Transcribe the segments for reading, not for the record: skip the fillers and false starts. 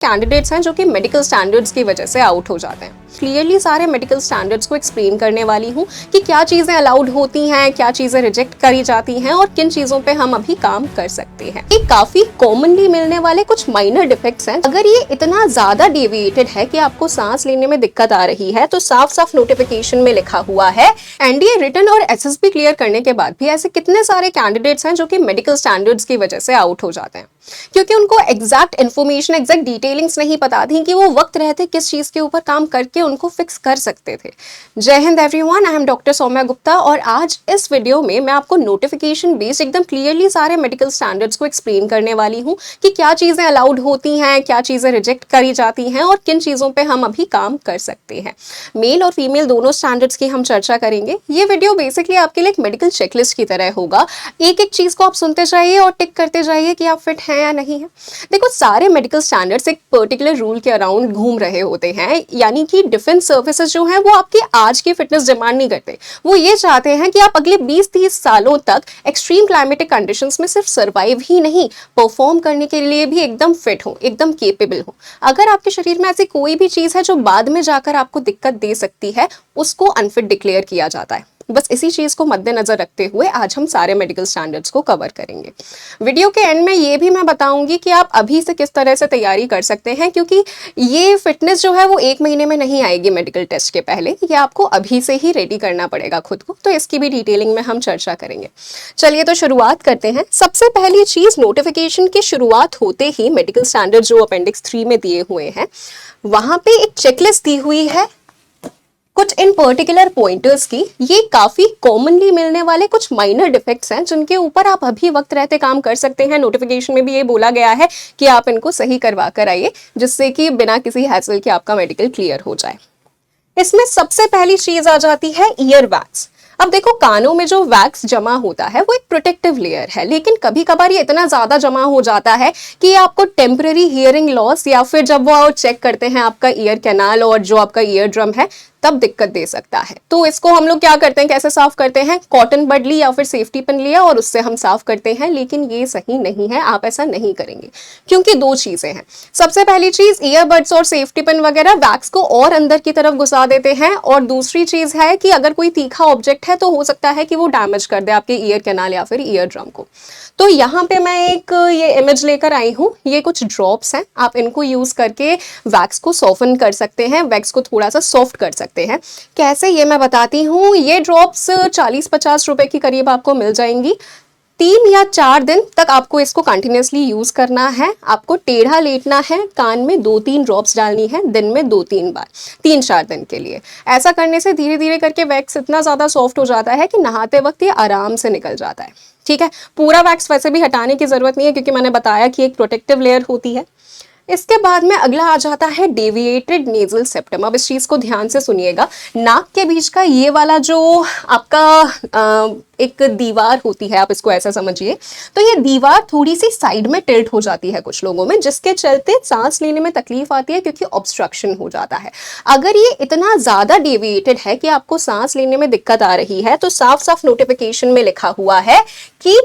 Candidates हैं जो कि मेडिकल स्टैंडर्ड्स की वजह से आउट हो जाते हैं। क्लियरली सारे मेडिकल स्टैंडर्ड्स को एक्सप्लेन करने वाली हूँ कि क्या चीज़ें अलाउड होती हैं, क्या चीज़ें रिजेक्ट करी जाती हैं और किन चीज़ों पे हम अभी काम कर सकते हैं। ये काफ़ी कॉमनली मिलने वाले कुछ माइनर डिफेक्ट्स हैं। अगर ये इतना ज़्यादा डेविएटेड है कि आपको सांस लेने में दिक्कत आ रही है तो साफ साफ नोटिफिकेशन में लिखा हुआ है एनडीए रिटन और एसएसबी क्लियर करने के बाद भी ऐसे कितने सारे कैंडिडेट्स हैं जो कि मेडिकल स्टैंडर्ड्स की वजह से आउट हो जाते हैं क्योंकि उनको एग्जैक्ट इन्फॉर्मेशन, एग्जैक्ट डिटेलिंग्स नहीं पता थी कि वो वक्त रहते किस चीज के ऊपर काम करके उनको फिक्स कर सकते थे। Jai Hind everyone, I am doctor Saumya Gupta और आज इस वीडियो में मैं आपको नोटिफिकेशन बेस्ड एकदम क्लियरली सारे मेडिकल स्टैंडर्ड्स को एक्सप्लेन करने वाली हूँ कि क्या चीजें अलाउड होती हैं, क्या चीजें रिजेक्ट करी जाती हैं और किन चीजों पर हम अभी काम कर सकते हैं। मेल और फीमेल दोनों स्टैंडर्ड्स की हम चर्चा करेंगे। ये वीडियो बेसिकली आपके लिए एक मेडिकल चेकलिस्ट की तरह होगा। एक एक चीज को आप सुनते जाइए और टिक करते जाइए कि आप फिट हैं या नहीं है। देखो, सारे मेडिकल स्टैंडर्ड्स एक पर्टिकुलर रूल के अराउंड घूम रहे होते हैं, यानी कि डिफेंस सर्विसेज जो हैं वो आपकी आज की फिटनेस डिमांड नहीं करते। वो ये चाहते हैं कि आप अगले 20-30 सालों तक एक्सट्रीम क्लाइमेटिक कंडीशंस में सिर्फ सर्वाइव ही नहीं, परफॉर्म करने के लिए भी एकदम फिट हो, एकदम केपेबल हो। अगर आपके शरीर में ऐसी कोई भी चीज है जो बाद में जाकर आपको दिक्कत दे सकती है, उसको अनफिट डिक्लेयर किया जाता है। बस इसी चीज को मद्देनजर रखते हुए आज हम सारे मेडिकल स्टैंडर्ड्स को कवर करेंगे। वीडियो के एंड में ये भी मैं बताऊंगी कि आप अभी से किस तरह से तैयारी कर सकते हैं, क्योंकि ये फिटनेस जो है वो 1 महीने में नहीं आएगी मेडिकल टेस्ट के पहले। ये आपको अभी से ही रेडी करना पड़ेगा खुद को, तो इसकी भी डिटेलिंग में हम चर्चा करेंगे। चलिए तो शुरुआत करते हैं। सबसे पहली चीज, नोटिफिकेशन की शुरुआत होते ही मेडिकल स्टैंडर्ड जो अपेंडिक्स 3 में दिए हुए हैं वहां पे एक चेकलिस्ट दी हुई है कुछ इन पर्टिकुलर पॉइंटर्स की। ये काफी कॉमनली मिलने वाले कुछ माइनर डिफेक्ट्स हैं जिनके ऊपर आप अभी वक्त रहते काम कर सकते हैं। नोटिफिकेशन में भी ये बोला गया है कि आप इनको सही करवा कर आइए, जिससे कि बिना किसी हैसल के आपका मेडिकल क्लियर हो जाए। इसमें सबसे पहली चीज आ जाती है ईयर वैक्स। अब देखो, कानों में जो वैक्स जमा होता है वो एक प्रोटेक्टिव लेयर है, लेकिन कभी कभार ये इतना ज्यादा जमा हो जाता है कि आपको टेम्पररी हियरिंग लॉस या फिर जब वो चेक करते हैं आपका ईयर कैनाल और जो आपका ईयर ड्रम है तब दिक्कत दे सकता है। तो इसको हम लोग क्या करते हैं, कैसे साफ करते हैं? कॉटन बड ली या फिर सेफ्टी पिन लिया और उससे हम साफ करते हैं, लेकिन ये सही नहीं है। आप ऐसा नहीं करेंगे क्योंकि दो चीजें हैं। सबसे पहली चीज, ईयरबड्स और सेफ्टी पिन वगैरह वैक्स को और अंदर की तरफ घुसा देते हैं, और दूसरी चीज है कि अगर कोई तीखा ऑब्जेक्ट है तो हो सकता है कि वो डैमेज कर दे आपके ईयर कैनाल या फिर ईयर ड्रम को। तो यहाँ पे मैं एक ये इमेज लेकर आई हूँ। ये कुछ ड्रॉप्स हैं, आप इनको यूज करके वैक्स को सॉफ्टन कर सकते हैं, वैक्स को थोड़ा सा सॉफ्ट कर सकते हैं। कैसे, ये मैं बताती हूँ। ये ड्रॉप्स 40-50 रुपए के करीब आपको मिल जाएंगी। 3 या 4 दिन तक आपको इसको कंटिन्यूसली यूज करना है। आपको टेढ़ा लेटना है, कान में 2-3 ड्रॉप्स डालनी है दिन में 2-3 बार, 3-4 दिन के लिए। ऐसा करने से धीरे धीरे करके वैक्स इतना ज्यादा सॉफ्ट हो जाता है कि नहाते वक्त ये आराम से निकल जाता है। ठीक है, पूरा वैक्स वैसे भी हटाने की जरूरत नहीं है क्योंकि मैंने बताया कि एक प्रोटेक्टिव लेयर होती है। इसके बाद में अगला आ जाता है डेविएटेड नेजल सेप्टम। अब इस चीज को ध्यान से सुनिएगा। नाक के बीच का ये वाला जो आपका एक दीवार होती है, आप इसको ऐसा समझिए, तो ये दीवार थोड़ी सी साइड में टिल्ट हो जाती है कुछ लोगों में, जिसके चलते सांस लेने में तकलीफ आती है क्योंकि ऑब्स्ट्रक्शन हो जाता है। अगर ये इतना ज्यादा डेविएटेड है कि आपको सांस लेने में दिक्कत आ रही है तो साफ साफ नोटिफिकेशन में लिखा हुआ है कि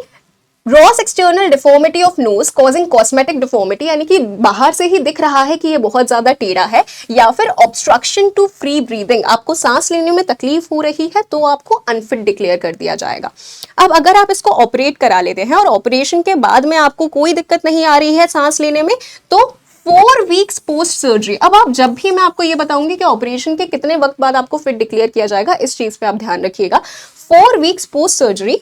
gross external deformity of nose causing cosmetic deformity, यानी कि बाहर से ही दिख रहा है कि ये बहुत ज्यादा टेढ़ा है, या फिर ऑब्स्ट्रक्शन टू फ्री ब्रीदिंग, आपको सांस लेने में तकलीफ हो रही है तो आपको अनफिट डिक्लेयर कर दिया जाएगा। अब अगर आप इसको ऑपरेट करा लेते हैं और ऑपरेशन के बाद में आपको कोई दिक्कत नहीं आ रही है सांस लेने में, तो 4 वीक्स पोस्ट सर्जरी। अब आप जब भी, मैं आपको ये बताऊंगी कि ऑपरेशन के कितने वक्त बाद आपको फिट डिक्लेयर किया जाएगा, इस चीज पे आप ध्यान रखिएगा। 4 वीक्स पोस्ट सर्जरी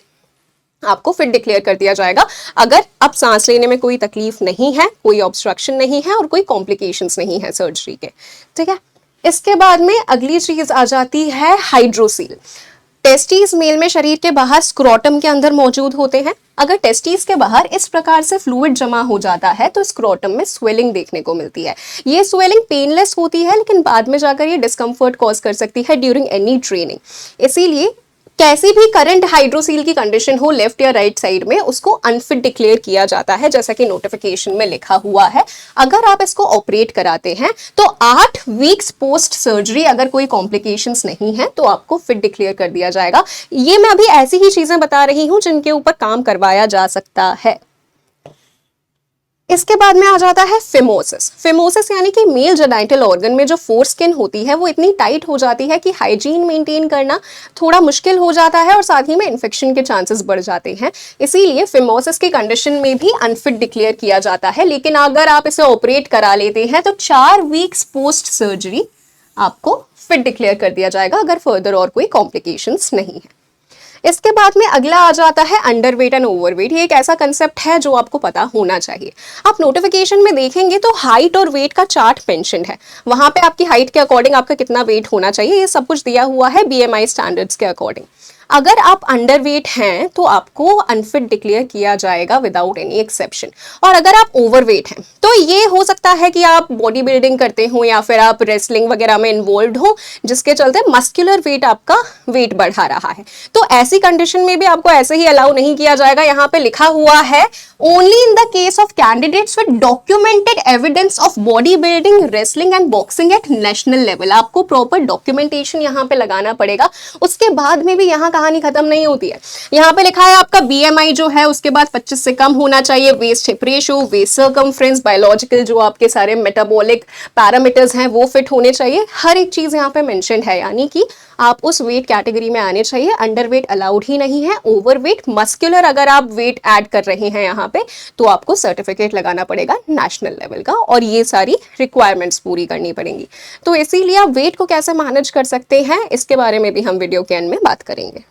आपको फिट डिक्लेयर कर दिया जाएगा अगर अब सांस लेने में कोई तकलीफ नहीं है, कोई ऑब्स्ट्रक्शन नहीं है और कोई कॉम्प्लिकेशंस नहीं है सर्जरी के। ठीक है, इसके बाद में अगली चीज आ जाती है हाइड्रोसील। टेस्टिस मेल में शरीर के बाहर स्क्रोटम के अंदर मौजूद होते हैं। अगर टेस्टिस के बाहर इस प्रकार से फ्लूइड जमा हो जाता है तो स्क्रोटम में स्वेलिंग देखने को मिलती है। ये स्वेलिंग पेनलेस होती है, लेकिन बाद में जाकर ये डिस्कम्फर्ट कॉज कर सकती है ड्यूरिंग एनी ट्रेनिंग। इसीलिए कैसी भी करंट हाइड्रोसील की कंडीशन हो लेफ्ट या राइट साइड में, उसको अनफिट डिक्लेयर किया जाता है, जैसा कि नोटिफिकेशन में लिखा हुआ है। अगर आप इसको ऑपरेट कराते हैं तो 8 वीक्स पोस्ट सर्जरी अगर कोई कॉम्प्लिकेशंस नहीं है तो आपको फिट डिक्लेयर कर दिया जाएगा। ये मैं अभी ऐसी ही चीजें बता रही हूं जिनके ऊपर काम करवाया जा सकता है। इसके बाद में आ जाता है फिमोसिस। फिमोसिस यानी कि मेल जेनाइटल ऑर्गन में जो फोर स्किन होती है वो इतनी टाइट हो जाती है कि हाइजीन मेंटेन करना थोड़ा मुश्किल हो जाता है और साथ ही में इन्फेक्शन के चांसेस बढ़ जाते हैं। इसीलिए फिमोसिस की कंडीशन में भी अनफिट डिक्लेयर किया जाता है, लेकिन अगर आप इसे ऑपरेट करा लेते हैं तो 4 वीक्स पोस्ट सर्जरी आपको फिट डिक्लेयर कर दिया जाएगा, अगर फर्दर और कोई कॉम्प्लिकेशंस नहीं है। इसके बाद में अगला आ जाता है अंडरवेट एंड ओवरवेट। ये एक ऐसा कंसेप्ट है जो आपको पता होना चाहिए। आप नोटिफिकेशन में देखेंगे तो हाइट और वेट का चार्ट मेंशन है, वहां पे आपकी हाइट के अकॉर्डिंग आपका कितना वेट होना चाहिए ये सब कुछ दिया हुआ है बीएमआई स्टैंडर्ड्स के अकॉर्डिंग। अगर आप अंडरवेट हैं तो आपको अनफिट डिक्लेयर किया जाएगा विदाउट एनी एक्सेप्शन। और अगर आप ओवरवेट हैं तो ये हो सकता है कि आप बॉडी बिल्डिंग करते हो या फिर आप रेसलिंग वगैरह में इन्वॉल्व हो, जिसके चलते मस्कुलर वेट आपका वेट बढ़ा रहा है। तो ऐसी कंडीशन में भी आपको ऐसे ही अलाउ नहीं किया जाएगा। यहाँ पे लिखा हुआ है only in the case of candidates with documented evidence of body building, wrestling and boxing at national level. आपको प्रॉपर डॉक्यूमेंटेशन यहाँ पे लगाना पड़ेगा। उसके बाद में भी यहाँ कहानी खत्म नहीं होती है। यहाँ पे लिखा है आपका बीएमआई जो है उसके बाद 25 से कम होना चाहिए, waist hip ratio, waist circumference, biological जो आपके सारे मेटाबॉलिक पैरामीटर्स हैं वो फिट होने चाहिए। हर एक चीज यहाँ पे मेंशन है, यानी कि आप उस वेट कैटेगरी में आने चाहिए। अंडरवेट अलाउड ही नहीं है। ओवरवेट, मस्कुलर अगर आप वेट ऐड कर रहे हैं यहाँ पे तो आपको सर्टिफिकेट लगाना पड़ेगा नेशनल लेवल का और ये सारी रिक्वायरमेंट्स पूरी करनी पड़ेंगी। तो इसीलिए आप वेट को कैसे मैनेज कर सकते हैं इसके बारे में भी हम वीडियो के एंड में बात करेंगे।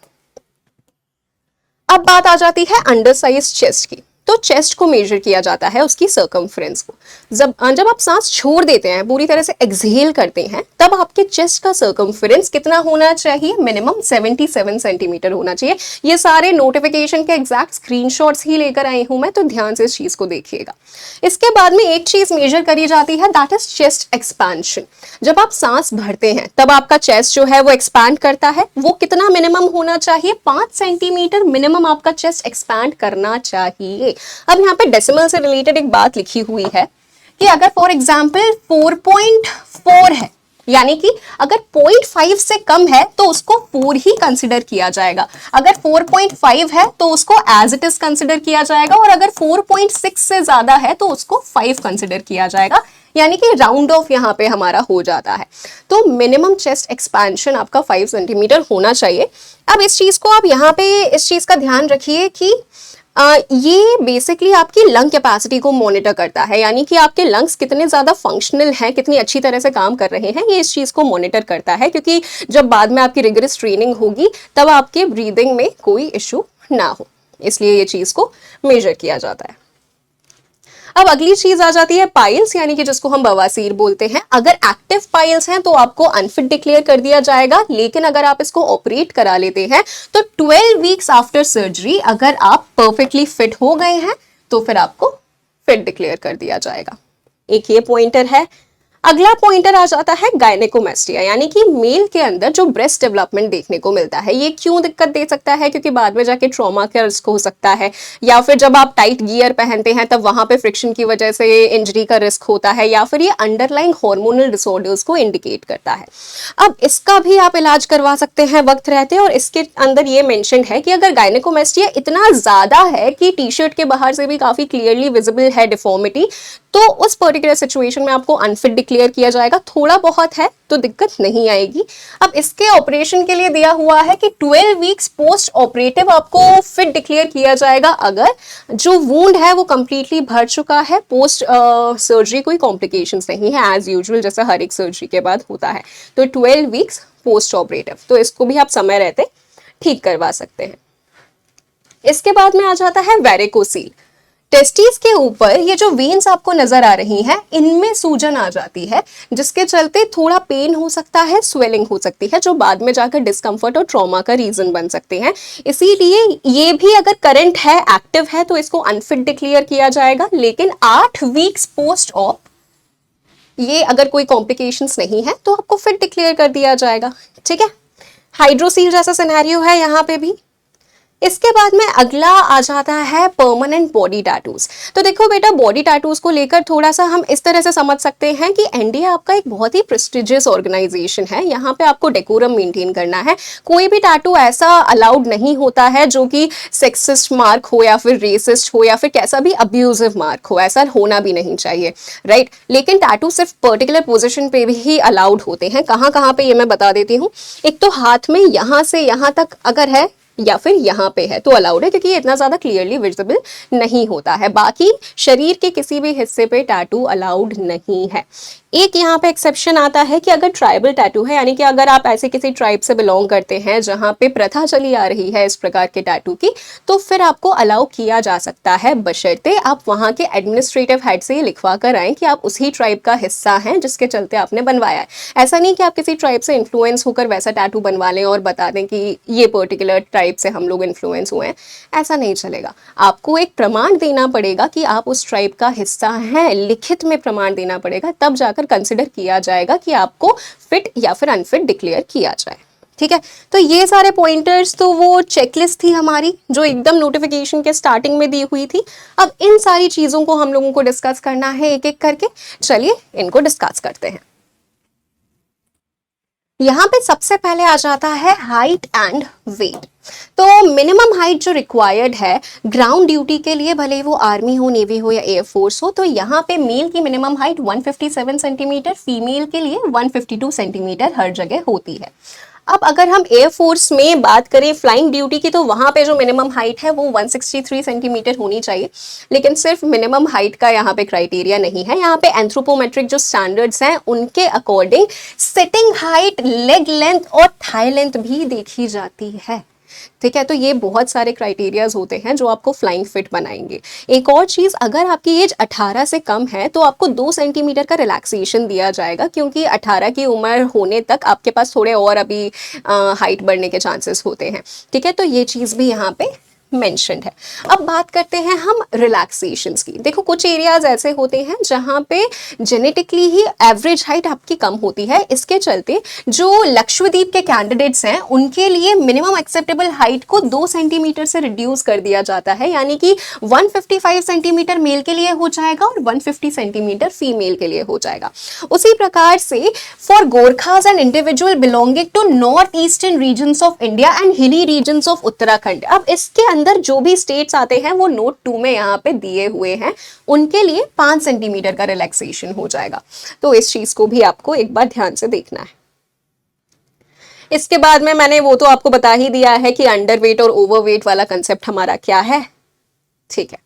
अब बात आ जाती है अंडर साइज चेस्ट की। तो चेस्ट को मेजर किया जाता है उसकी सर्कमफ्रेंस को। जब आप सांस छोड़ देते हैं, पूरी तरह से एक्सहेल करते हैं, तब आपके चेस्ट का सर्कमफ्रेंस कितना होना चाहिए? मिनिमम 77 सेंटीमीटर होना चाहिए। ये सारे नोटिफिकेशन के एग्जैक्ट स्क्रीनशॉट्स ही लेकर आई हूं मैं, तो ध्यान से इस चीज को देखिएगा। इसके बाद में एक चीज मेजर करी जाती है, दैट इज चेस्ट एक्सपेंशन। जब आप सांस भरते हैं तब आपका चेस्ट जो है वो एक्सपैंड करता है। वो कितना मिनिमम होना चाहिए? 5 सेंटीमीटर मिनिमम आपका चेस्ट एक्सपैंड करना चाहिए। अब यहाँ पे डेसिमल से रिलेटेड एक बात लिखी हुई है कि अगर फॉर एग्जाम्पल 4.4 है, यानी कि अगर 0.5 से कम है तो उसको 4 ही कंसिडर किया जाएगा। अगर 4.5 है तो उसको एज इट इज कंसिडर किया जाएगा और अगर 4.6 से ज्यादा है तो उसको 5 कंसिडर किया जाएगा, यानी कि राउंड ऑफ यहाँ पे हमारा हो जाता है। तो मिनिमम चेस्ट एक्सपेंशन आपका 5 सेंटीमीटर होना चाहिए। अब इस चीज को आप यहाँ पे इस चीज का ध्यान रखिए कि ये बेसिकली आपकी लंग कैपेसिटी को मॉनिटर करता है, यानी कि आपके लंग्स कितने ज़्यादा फंक्शनल हैं, कितनी अच्छी तरह से काम कर रहे हैं, ये इस चीज़ को मॉनिटर करता है। क्योंकि जब बाद में आपकी रिगरस ट्रेनिंग होगी तब आपके ब्रीदिंग में कोई इशू ना हो, इसलिए ये चीज़ को मेजर किया जाता है। अब अगली चीज आ जाती है पाइल्स, यानी कि जिसको हम बवासीर बोलते हैं। अगर एक्टिव पाइल्स हैं तो आपको अनफिट डिक्लेयर कर दिया जाएगा, लेकिन अगर आप इसको ऑपरेट करा लेते हैं तो 12 वीक्स आफ्टर सर्जरी अगर आप परफेक्टली फिट हो गए हैं तो फिर आपको फिट डिक्लेयर कर दिया जाएगा। एक ये पॉइंटर है। अगला पॉइंटर आ जाता है गायनेकोमेस्टिया, यानी कि मेल के अंदर जो ब्रेस्ट डेवलपमेंट देखने को मिलता है। ये क्यों दिक्कत दे सकता है? क्योंकि बाद में जाके ट्रॉमा का रिस्क हो सकता है, या फिर जब आप टाइट गियर पहनते हैं तब वहां पे फ्रिक्शन की वजह से इंजरी का रिस्क होता है, या फिर ये अंडरलाइंग हार्मोनल डिसऑर्डर्स को इंडिकेट करता है। अब इसका भी आप इलाज करवा सकते हैं वक्त रहते, और इसके अंदर ये मेंशन है कि अगर गायनेकोमेस्टिया इतना ज्यादा है कि टी शर्ट के बाहर से भी काफी क्लियरली विजिबल है डिफॉर्मिटी, तो उस पर्टिकुलर सिचुएशन में आपको अनफिट डिक्लेयर किया जाएगा। थोड़ा बहुत है तो दिक्कत नहीं आएगी। अब इसके ऑपरेशन के लिए दिया हुआ है कि 12 वीक्स पोस्ट ऑपरेटिव आपको फिट डिक्लेयर किया जाएगा अगर जो वुंड है वो कंप्लीटली भर चुका है, पोस्ट सर्जरी कोई कॉम्प्लिकेशंस नहीं है, एज यूजुअल जैसा हर एक सर्जरी के बाद होता है। तो 12 वीक्स पोस्ट ऑपरेटिव, तो इसको भी आप समय रहते ठीक करवा सकते हैं। इसके बाद में आ जाता है वेरिकोसील। टेस्टिस के ऊपर ये जो वेन्स आपको नजर आ रही हैं, इनमें सूजन आ जाती है, जिसके चलते थोड़ा पेन हो सकता है, स्वेलिंग हो सकती है, जो बाद में जाकर डिस्कम्फर्ट और ट्रॉमा का रीजन बन सकते हैं। इसीलिए ये भी अगर करंट है, एक्टिव है, तो इसको अनफिट डिक्लेयर किया जाएगा। लेकिन 8 वीक्स पोस्ट ऑप ये अगर कोई कॉम्प्लिकेशंस नहीं है तो आपको फिट डिक्लेयर कर दिया जाएगा। ठीक है, हाइड्रोसील जैसा सिनेरियो है यहाँ पे भी। इसके बाद में अगला आ जाता है परमानेंट बॉडी टैटूज। तो देखो बेटा, बॉडी टैटूज को लेकर थोड़ा सा हम इस तरह से समझ सकते हैं कि एनडीए आपका एक बहुत ही प्रेस्टिजियस ऑर्गेनाइजेशन है। यहाँ पे आपको डेकोरम मेंटेन करना है। कोई भी टैटू ऐसा अलाउड नहीं होता है जो कि सेक्सिस्ट मार्क हो या फिर रेसिस्ट हो या फिर कैसा भी अब्यूजिव मार्क हो, ऐसा होना भी नहीं चाहिए, राइट। लेकिन टैटू सिर्फ पर्टिकुलर पोजिशन पे भी ही अलाउड होते हैं। कहाँ कहाँ पे ये मैं बता देती हूँ। एक तो हाथ में यहाँ से यहाँ तक अगर है या फिर यहाँ पे है तो अलाउड है, क्योंकि ये इतना ज्यादा क्लियरली विजिबल नहीं होता है। बाकी शरीर के किसी भी हिस्से पे टैटू अलाउड नहीं है। एक यहाँ पे एक्सेप्शन आता है कि अगर ट्राइबल टैटू है, यानी कि अगर आप ऐसे किसी ट्राइब से बिलोंग करते हैं जहाँ पे प्रथा चली आ रही है इस प्रकार के टैटू की, तो फिर आपको अलाउ किया जा सकता है, बशर्ते आप वहाँ के एडमिनिस्ट्रेटिव हेड से ये लिखवा कर आए कि आप उसी ट्राइब का हिस्सा हैं जिसके चलते आपने बनवाया है। ऐसा नहीं कि आप किसी ट्राइब से इन्फ्लुएंस होकर वैसा टैटू बनवा लें और बता दें कि ये पर्टिकुलर ट्राइब से हम लोग इन्फ्लुएंस हुए हैं, ऐसा नहीं चलेगा। आपको एक प्रमाण देना पड़ेगा कि आप उस ट्राइब का हिस्सा हैं, लिखित में प्रमाण देना पड़ेगा, तब जाकर कंसिडर किया जाएगा कि आपको फिट या फिर अनफिट डिक्लेयर किया जाए। ठीक है, तो ये सारे पॉइंटर्स तो वो चेकलिस्ट थी हमारी जो एकदम नोटिफिकेशन के स्टार्टिंग में दी हुई थी। अब इन सारी चीजों को हम लोगों को डिस्कस करना है एक एक करके। चलिए इनको डिस्कस करते हैं। यहाँ पे सबसे पहले आ जाता है हाइट एंड वेट। तो मिनिमम हाइट जो रिक्वायर्ड है ग्राउंड ड्यूटी के लिए, भले वो आर्मी हो, नेवी हो या एयरफोर्स हो, तो यहाँ पे मेल की मिनिमम हाइट 157 सेंटीमीटर, फीमेल के लिए 152 सेंटीमीटर हर जगह होती है। अब अगर हम एयरफोर्स में बात करें फ्लाइंग ड्यूटी की, तो वहाँ पे जो मिनिमम हाइट है वो 163 सेंटीमीटर होनी चाहिए। लेकिन सिर्फ मिनिमम हाइट का यहाँ पे क्राइटेरिया नहीं है, यहाँ पे एंथ्रोपोमेट्रिक जो स्टैंडर्ड्स हैं उनके according sitting height, leg length और थाई लेंथ भी देखी जाती है। ठीक है, तो ये बहुत सारे क्राइटेरियाज होते हैं जो आपको फ्लाइंग फिट बनाएंगे। एक और चीज़, अगर आपकी एज 18 से कम है तो आपको 2 सेंटीमीटर का रिलैक्सेशन दिया जाएगा, क्योंकि 18 की उम्र होने तक आपके पास थोड़े और अभी हाइट बढ़ने के चांसेस होते हैं। ठीक है, तो ये चीज़ भी यहाँ पे मेंशन्ड है। अब बात करते हैं हम रिलैक्सेशंस की। देखो, कुछ एरियाज ऐसे होते हैं जहाँ पे जेनेटिकली ही एवरेज हाइट आपकी कम होती है। इसके चलते जो लक्षद्वीप के कैंडिडेट्स हैं उनके लिए मिनिमम एक्सेप्टेबल हाइट को 2 सेंटीमीटर से रिड्यूस कर दिया जाता है, यानी कि 155 सेंटीमीटर मेल के लिए हो जाएगा और 150 सेंटीमीटर फीमेल के लिए हो जाएगा। उसी प्रकार से for Gorkhas and individual belonging to north eastern regions of India and hilly regions of Uttarakhand, अब इसके अंदर जो भी स्टेट्स आते हैं वो नोट 2 में यहाँ पे दिए हुए हैं, उनके लिए 5 सेंटीमीटर का रिलैक्सेशन हो जाएगा। तो इस चीज को भी आपको एक बार ध्यान से देखना है। इसके बाद में मैंने वो तो आपको बता ही दिया है कि अंडरवेट और ओवरवेट वाला कंसेप्ट हमारा क्या है। ठीक है,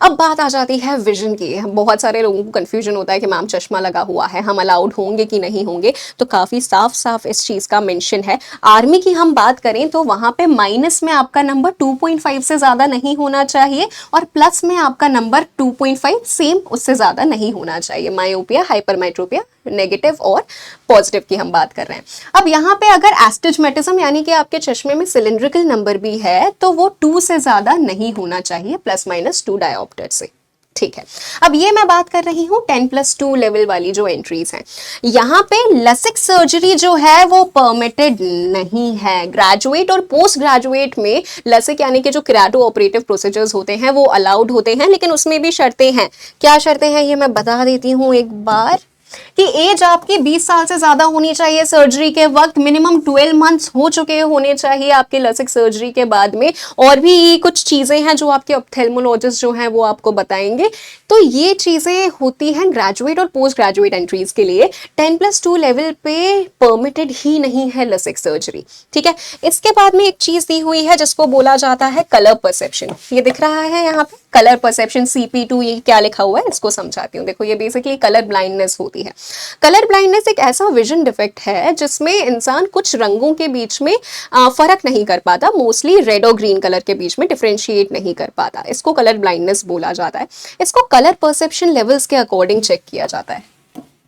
अब बात आ जाती है विजन की। बहुत सारे लोगों को कंफ्यूजन होता है कि मैम चश्मा लगा हुआ है, हम अलाउड होंगे कि नहीं होंगे, तो काफ़ी साफ साफ इस चीज़ का मेंशन है। आर्मी की हम बात करें तो वहाँ पे माइनस में आपका नंबर 2.5 से ज़्यादा नहीं होना चाहिए और प्लस में आपका नंबर 2.5 सेम उससे ज़्यादा नहीं होना चाहिए। मायोपिया, हाइपरमेट्रोपिया, नेगेटिव और पॉजिटिव की हम बात कर रहे हैं। अब यहाँ पे अगर एस्टिग्मेटिज्म यानी कि आपके चश्मे में सिलिंड्रिकल नंबर भी है तो वो 2 से ज्यादा नहीं होना चाहिए, +- 2 डायोप्टर से। ठीक है, अब ये मैं बात कर रही हूँ 10+2 लेवल वाली जो एंट्रीज हैं। यहाँ पे लसिक सर्जरी जो है वो परमिटेड नहीं है। ग्रेजुएट और पोस्ट ग्रेजुएट में लसिक यानी कि जो केराटो ऑपरेटिव प्रोसीजर्स होते हैं वो अलाउड होते हैं, लेकिन उसमें भी शर्तें हैं। क्या शर्तें हैं ये मैं बता देती हूँ एक बार, कि एज आपकी 20 साल से ज्यादा होनी चाहिए सर्जरी के वक्त, मिनिमम 12 मंथ्स हो चुके होने चाहिए आपके लसिक सर्जरी के बाद में, और भी कुछ चीजें हैं जो आपके ऑप्थेल्मोलॉजिस्ट जो हैं वो आपको बताएंगे। तो ये चीजें होती हैं ग्रेजुएट और पोस्ट ग्रेजुएट एंट्रीज के लिए। 10+2 लेवल पे परमिटेड ही नहीं है लसिक सर्जरी। ठीक है, इसके बाद में एक चीज दी हुई है जिसको बोला जाता है कलर परसेप्शन। ये दिख रहा है यहाँ पे कलर परसेप्शन CP2, ये क्या लिखा हुआ है इसको समझाती हूँ। देखो, ये बेसिकली कलर ब्लाइंडनेस होती है। कलर ब्लाइंडनेस एक ऐसा विजन डिफेक्ट है जिसमें इंसान कुछ रंगों के बीच में फर्क नहीं कर पाता, मोस्टली रेड और ग्रीन कलर के बीच में डिफरेंशिएट नहीं कर पाता। इसको कलर ब्लाइंडनेस बोला जाता है। इसको कलर परसेप्शन लेवल्स के अकॉर्डिंग चेक किया जाता है,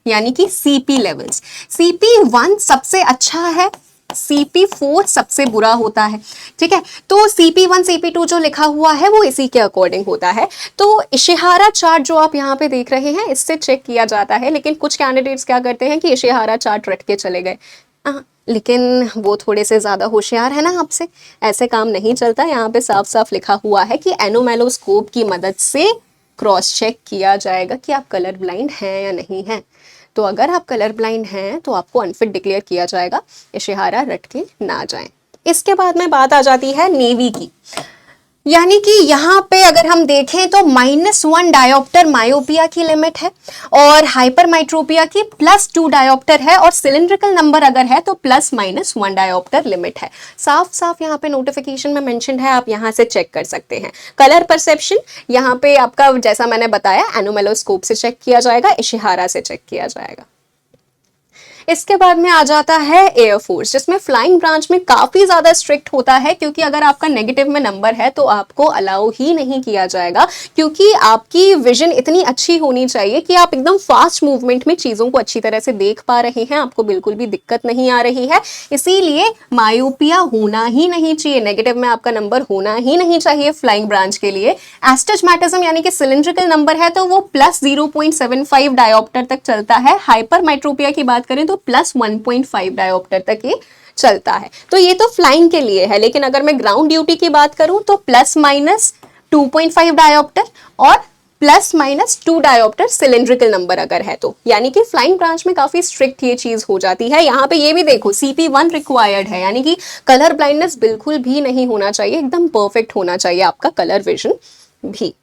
यानी कि CP लेवल्स। CP1 सबसे अच्छा है, CP4 सबसे बुरा होता है। ठीक है, तो CP1 CP2 जो लिखा हुआ है वो इसी के अकॉर्डिंग होता है। तो इशिहारा चार्ट जो आप यहाँ पे देख रहे हैं इससे चेक किया जाता है, लेकिन कुछ कैंडिडेट्स क्या करते हैं कि इशिहारा चार्ट रट के चले गए। लेकिन वो थोड़े से ज़्यादा होशियार है ना आपसे, ऐसे काम नहीं चलता। यहाँ पे साफ साफ लिखा हुआ है कि एनोमेलोस्कोप की मदद से क्रॉस चेक किया जाएगा कि आप कलर ब्लाइंड हैं या नहीं हैं। तो अगर आप कलर ब्लाइंड हैं तो आपको अनफिट डिक्लेयर किया जाएगा, इशारा रट के ना जाएं। इसके बाद में बात आ जाती है नेवी की, यानी कि यहाँ पे अगर हम देखें तो -1 डायोप्टर मायोपिया की लिमिट है और हाइपरमाइट्रोपिया की +2 डायोप्टर है, और सिलिंड्रिकल नंबर अगर है तो +-1 डायोप्टर लिमिट है। साफ साफ यहाँ पे नोटिफिकेशन में मेंशन है, आप यहाँ से चेक कर सकते हैं। कलर परसेप्शन यहाँ पे आपका जैसा मैंने बताया एनोमेलोस्कोप से चेक किया जाएगा, इशारा से चेक किया जाएगा। इसके बाद में आ जाता है एयरफोर्स, जिसमें फ्लाइंग ब्रांच में काफी ज्यादा स्ट्रिक्ट होता है, क्योंकि अगर आपका नेगेटिव में नंबर है तो आपको अलाउ ही नहीं किया जाएगा, क्योंकि आपकी विजन इतनी अच्छी होनी चाहिए कि आप एकदम फास्ट मूवमेंट में चीजों को अच्छी तरह से देख पा रहे हैं, आपको बिल्कुल भी दिक्कत नहीं आ रही है। इसीलिए मायोपिया होना ही नहीं चाहिए, नेगेटिव में आपका नंबर होना ही नहीं चाहिए फ्लाइंग ब्रांच के लिए। एस्टिग्मेटिज्म यानी कि सिलिंड्रिकल नंबर है तो वो +0.75 डायोप्टर तक चलता है। हाइपरमाइट्रोपिया की बात करें तो +1.5 डायोप्टर तक ये चलता है। तो ये तो फ्लाइंग के लिए है, लेकिन अगर मैं ग्राउंड ड्यूटी की बात करूं तो ±2.5 डायोप्टर और +-2 डायोप्टर सिलिंड्रिकल नंबर अगर है तो, यानी कि फ्लाइंग ब्रांच में काफी स्ट्रिक्ट ये चीज हो जाती है। यहाँ पे ये भी देखो CP1 रिक्वायर्ड है, यानी कि कलर ब्लाइंडनेस बिल्कुल भी नहीं होना चाहिए, एकदम परफेक्ट होना चाहिए आपका कलर विजन भी।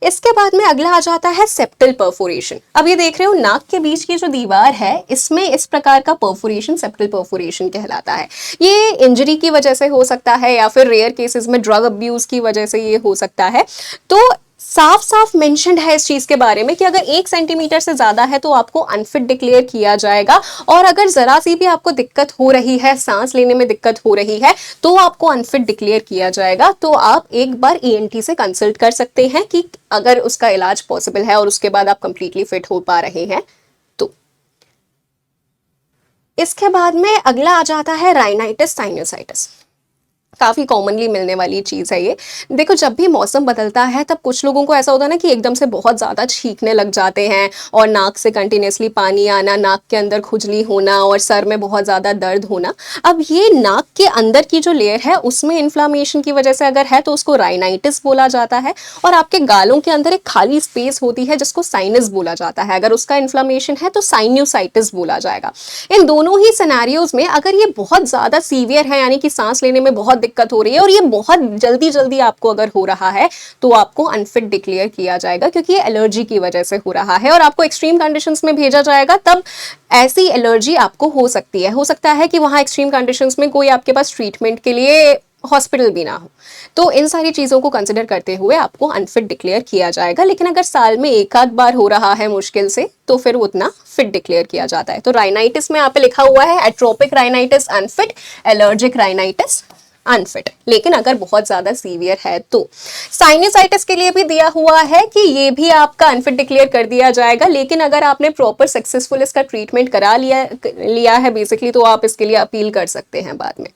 इसके बाद में अगला आ जाता है सेप्टल परफोरेशन। अब ये देख रहे हो नाक के बीच की जो दीवार है इसमें इस प्रकार का परफोरेशन सेप्टल परफोरेशन कहलाता है। ये इंजरी की वजह से हो सकता है या फिर रेयर केसेस में ड्रग अब्यूज की वजह से ये हो सकता है। तो साफ साफ मेंशन्ड है इस चीज के बारे में कि अगर 1 सेंटीमीटर से ज्यादा है तो आपको अनफिट डिक्लेयर किया जाएगा, और अगर जरा सी भी आपको दिक्कत हो रही है, सांस लेने में दिक्कत हो रही है, तो आपको अनफिट डिक्लेयर किया जाएगा। तो आप एक बार ENT से कंसल्ट कर सकते हैं कि अगर उसका इलाज पॉसिबल है और उसके बाद आप कंप्लीटली फिट हो पा रहे हैं तो। इसके बाद में अगला आ जाता है राइनाइटिस साइनोसाइटिस। काफी कॉमनली मिलने वाली चीज है ये। देखो जब भी मौसम बदलता है तब कुछ लोगों को ऐसा होता है ना कि एकदम से बहुत ज्यादा छींकने लग जाते हैं और नाक से कंटिन्यूसली पानी आना, नाक के अंदर खुजली होना और सर में बहुत ज्यादा दर्द होना। अब ये नाक के अंदर की जो लेयर है उसमें इन्फ्लामेशन की वजह से अगर है तो उसको राइनाइटिस बोला जाता है, और आपके गालों के अंदर एक खाली स्पेस होती है जिसको साइनस बोला जाता है, अगर उसका इन्फ्लामेशन है तो साइन्यूसाइटिस बोला जाएगा। इन दोनों ही सिनेरियोज में अगर ये बहुत ज्यादा सीवियर है, यानी कि सांस लेने में बहुत दिक्कत हो रही है और ये बहुत जल्दी जल्दी आपको अगर हो रहा है तो आपको अनफिट डिक्लेयर किया जाएगा, क्योंकि ये एलर्जी की वजह से हो रहा है और आपको एक्सट्रीम कंडीशंस में भेजा जाएगा। तब ऐसी एलर्जी आपको हो सकती है, हो सकता है कि वहां एक्सट्रीम कंडीशंस में कोई आपके पास ट्रीटमेंट के लिए हॉस्पिटल भी ना हो। तो इन सारी चीजों को कंसिडर करते हुए आपको अनफिट डिक्लेयर किया जाएगा, लेकिन अगर साल में एक आध बार हो रहा है मुश्किल से तो फिर उतना फिट डिक्लेयर किया जाता है। तो राइनाइटिस में यहाँ पे लिखा हुआ है atrophic rhinitis unfit, allergic rhinitis unfit, लेकिन अगर बहुत ज्यादा सीवियर है तो। साइनसाइटिस के लिए भी दिया हुआ है कि ये भी आपका अनफिट डिक्लेयर कर दिया जाएगा, लेकिन अगर आपने प्रॉपर सक्सेसफुल इसका ट्रीटमेंट करा लिया है बेसिकली, तो आप इसके लिए अपील कर सकते हैं बाद में।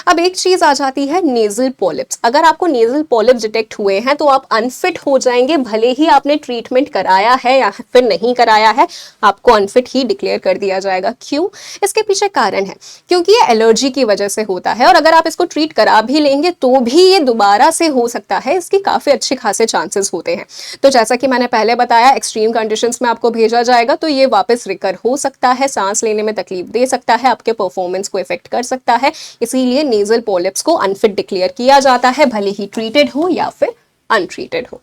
अब एक चीज आ जाती है नेजल पॉलिप्स। अगर आपको नेजल पॉलिप्स डिटेक्ट हुए हैं तो आप अनफिट हो जाएंगे, भले ही आपने ट्रीटमेंट कराया है या फिर नहीं कराया है, आपको अनफिट ही डिक्लेयर कर दिया जाएगा। क्यों? इसके पीछे कारण है, क्योंकि ये एलर्जी की वजह से होता है और अगर आप इसको ट्रीट करा भी लेंगे तो भी ये दोबारा से हो सकता है, इसकी काफी अच्छे खासे चांसेस होते हैं। तो जैसा कि मैंने पहले बताया एक्सट्रीम कंडीशंस में आपको भेजा जाएगा तो ये वापस रिकर हो सकता है, सांस लेने में तकलीफ दे सकता है, आपके परफॉर्मेंस को इफेक्ट कर सकता है। इसीलिए नेजल पॉलिप्स को अनफिट डिक्लेयर किया जाता है, भले ही ट्रीटेड हो या फिर अनट्रीटेड हो।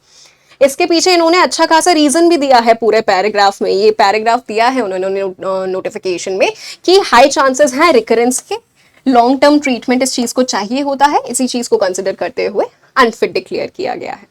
इसके पीछे इन्होंने अच्छा खासा रीजन भी दिया है पूरे पैराग्राफ में। ये पैराग्राफ दिया है उन्होंने नोटिफिकेशन में कि हाई चांसेस हैं रिकरेंस के, लॉन्ग टर्म ट्रीटमेंट इस चीज को चाहिए होता है, इसी चीज को कंसिडर करते हुए अनफिट डिक्लेयर किया गया है।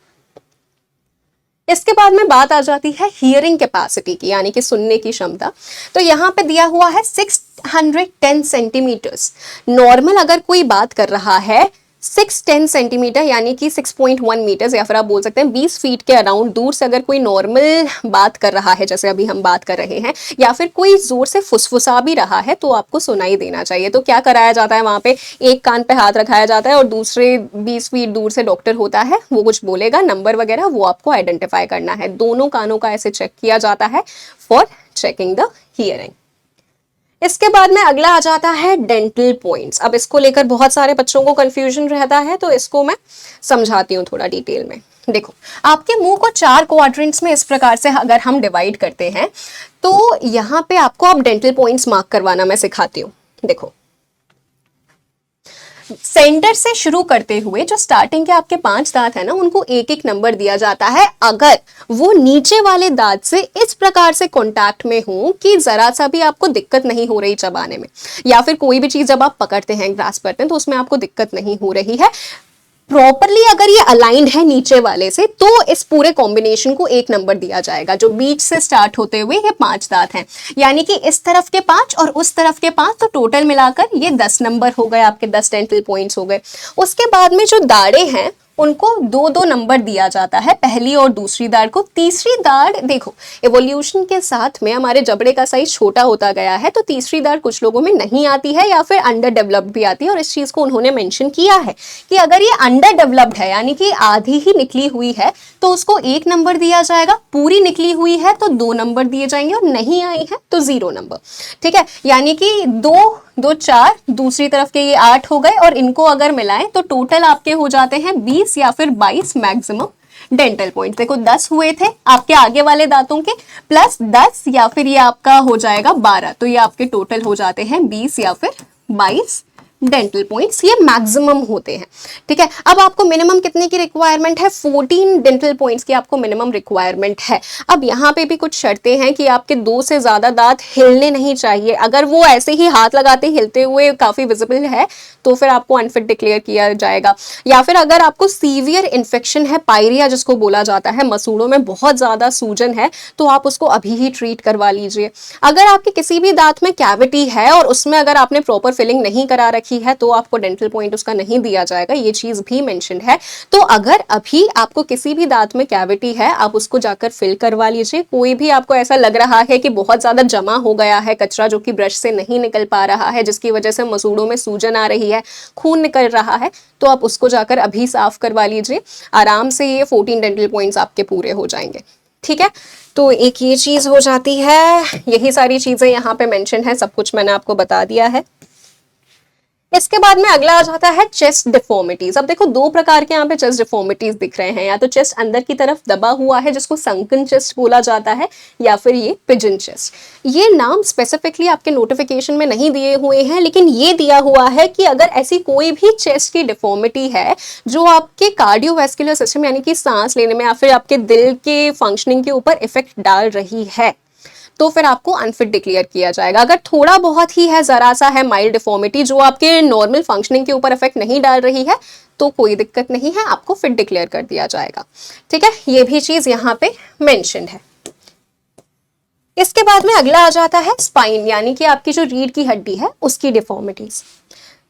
इसके बाद में बात आ जाती है हियरिंग कैपेसिटी की, यानी कि सुनने की क्षमता। तो यहाँ पे दिया हुआ है 610 सेंटीमीटर्स। नॉर्मल अगर कोई बात कर रहा है 610 सेंटीमीटर यानी कि 6.1 मीटर्स, या फिर आप बोल सकते हैं 20 फीट के अराउंड दूर से अगर कोई नॉर्मल बात कर रहा है, जैसे अभी हम बात कर रहे हैं, या फिर कोई जोर से फुसफुसा भी रहा है तो आपको सुनाई देना चाहिए। तो क्या कराया जाता है वहां पे, एक कान पे हाथ रखाया जाता है और दूसरे 20 फीट दूर से डॉक्टर होता है, वो कुछ बोलेगा, नंबर वगैरह वो आपको आइडेंटिफाई करना है। दोनों कानों का ऐसे चेक किया जाता है फॉर चेकिंग द हियरिंग। इसके बाद में अगला आ जाता है डेंटल पॉइंट्स। अब इसको लेकर बहुत सारे बच्चों को कंफ्यूजन रहता है, तो इसको मैं समझाती हूँ थोड़ा डिटेल में। देखो, आपके मुंह को 4 क्वाड्रेंट्स में इस प्रकार से अगर हम डिवाइड करते हैं, तो यहाँ पे आपको अब डेंटल पॉइंट्स मार्क करवाना मैं सिखाती हूँ। देखो, सेंटर से शुरू करते हुए जो स्टार्टिंग के आपके 5 दांत है ना, उनको एक एक नंबर दिया जाता है अगर वो नीचे वाले दांत से इस प्रकार से कांटेक्ट में हो कि जरा सा भी आपको दिक्कत नहीं हो रही चबाने में, या फिर कोई भी चीज जब आप पकड़ते हैं, ग्रास करते हैं, तो उसमें आपको दिक्कत नहीं हो रही है। प्रॉपरली अगर ये अलाइंड है नीचे वाले से, तो इस पूरे कॉम्बिनेशन को एक नंबर दिया जाएगा। जो बीच से स्टार्ट होते हुए ये 5 दांत हैं, यानी कि इस तरफ के 5 और उस तरफ के 5, तो टोटल मिलाकर ये 10 नंबर हो गए, आपके 10 डेंटल पॉइंट्स हो गए। उसके बाद में जो दाढ़ें हैं उनको 2-2 नंबर दिया जाता है, पहली और दूसरी दाढ़ को। तीसरी दाढ़, देखो, एवोल्यूशन के साथ में हमारे जबड़े का साइज छोटा होता गया है, तो तीसरी दाढ़ कुछ लोगों में नहीं आती है या फिर अंडर डेवलप्ड भी आती है, और इस चीज को उन्होंने मेंशन किया है कि अगर ये अंडर डेवलप्ड है, यानी कि आधी ही निकली हुई है, तो उसको 1 नंबर दिया जाएगा। पूरी निकली हुई है तो 2 नंबर दिए जाएंगे, और नहीं आई है तो 0 नंबर। ठीक है, यानी कि 2 4, दूसरी तरफ के ये 8 हो गए, और इनको अगर मिलाएं तो टोटल आपके हो जाते हैं 20 या फिर 22 मैक्सिमम डेंटल पॉइंट। देखो, 10 हुए थे आपके आगे वाले दांतों के, प्लस 10 या फिर ये आपका हो जाएगा 12, तो ये आपके टोटल हो जाते हैं 20 या फिर 22 डेंटल पॉइंट्स। ये मैक्सिमम होते हैं। ठीक है, अब आपको मिनिमम कितने की रिक्वायरमेंट है? 14 डेंटल पॉइंट्स की आपको मिनिमम रिक्वायरमेंट है। अब यहाँ पे भी कुछ शर्तें हैं कि आपके 2 से ज्यादा दांत हिलने नहीं चाहिए। अगर वो ऐसे ही हाथ लगाते हिलते हुए काफी विजिबल है, तो फिर आपको अनफिट डिक्लेयर किया जाएगा। या फिर अगर आपको सीवियर इन्फेक्शन है, पायरिया जिसको बोला जाता है, मसूड़ों में बहुत ज्यादा सूजन है, तो आप उसको अभी ही ट्रीट करवा लीजिए। अगर आपके किसी भी दांत में कैविटी है और उसमें अगर आपने प्रॉपर फिलिंग नहीं करा रखी है, तो आपको डेंटल पॉइंट उसका नहीं दिया जाएगा, ये चीज भी मेंशन है। तो अगर अभी आपको किसी भी दांत में कैविटी है, आप उसको जाकर फिल करवा लीजिए। कोई भी आपको ऐसा लग रहा है कि बहुत ज्यादा जमा हो गया है कचरा, जो कि ब्रश से नहीं निकल पा रहा है, जिसकी वजह से मसूड़ों में सूजन आ रही है, खून निकल रहा है, तो आप उसको जाकर अभी साफ करवा लीजिए। आराम से ये 14 डेंटल पॉइंट्स आपके पूरे हो जाएंगे। ठीक है, तो एक ये चीज हो जाती है। यही सारी चीजें यहाँ पे मेंशन है, सब कुछ मैंने आपको बता दिया है। इसके बाद में अगला आ जाता है चेस्ट डिफॉर्मिटीज। अब देखो, 2 प्रकार के यहाँ पे चेस्ट डिफॉर्मिटीज दिख रहे हैं। या तो चेस्ट अंदर की तरफ दबा हुआ है, जिसको संकन चेस्ट बोला जाता है, या फिर ये पिजन चेस्ट। ये नाम स्पेसिफिकली आपके नोटिफिकेशन में नहीं दिए हुए हैं, लेकिन ये दिया हुआ है कि अगर ऐसी कोई भी चेस्ट की डिफॉर्मिटी है जो आपके कार्डियोवैस्कुलर सिस्टम, यानी कि सांस लेने में या फिर आपके दिल के फंक्शनिंग के ऊपर इफेक्ट डाल रही है, तो फिर आपको अनफिट डिक्लेयर किया जाएगा। अगर थोड़ा बहुत ही है, जरा सा है माइल्ड डिफॉर्मिटी, जो आपके नॉर्मल फंक्शनिंग के ऊपर इफेक्ट नहीं डाल रही है, तो कोई दिक्कत नहीं है, आपको फिट डिक्लेयर कर दिया जाएगा। ठीक है, ये भी चीज यहाँ पे मेंशन है। इसके बाद में अगला आ जाता है स्पाइन, यानी कि आपकी जो रीढ़ की हड्डी है उसकी डिफॉर्मिटीज।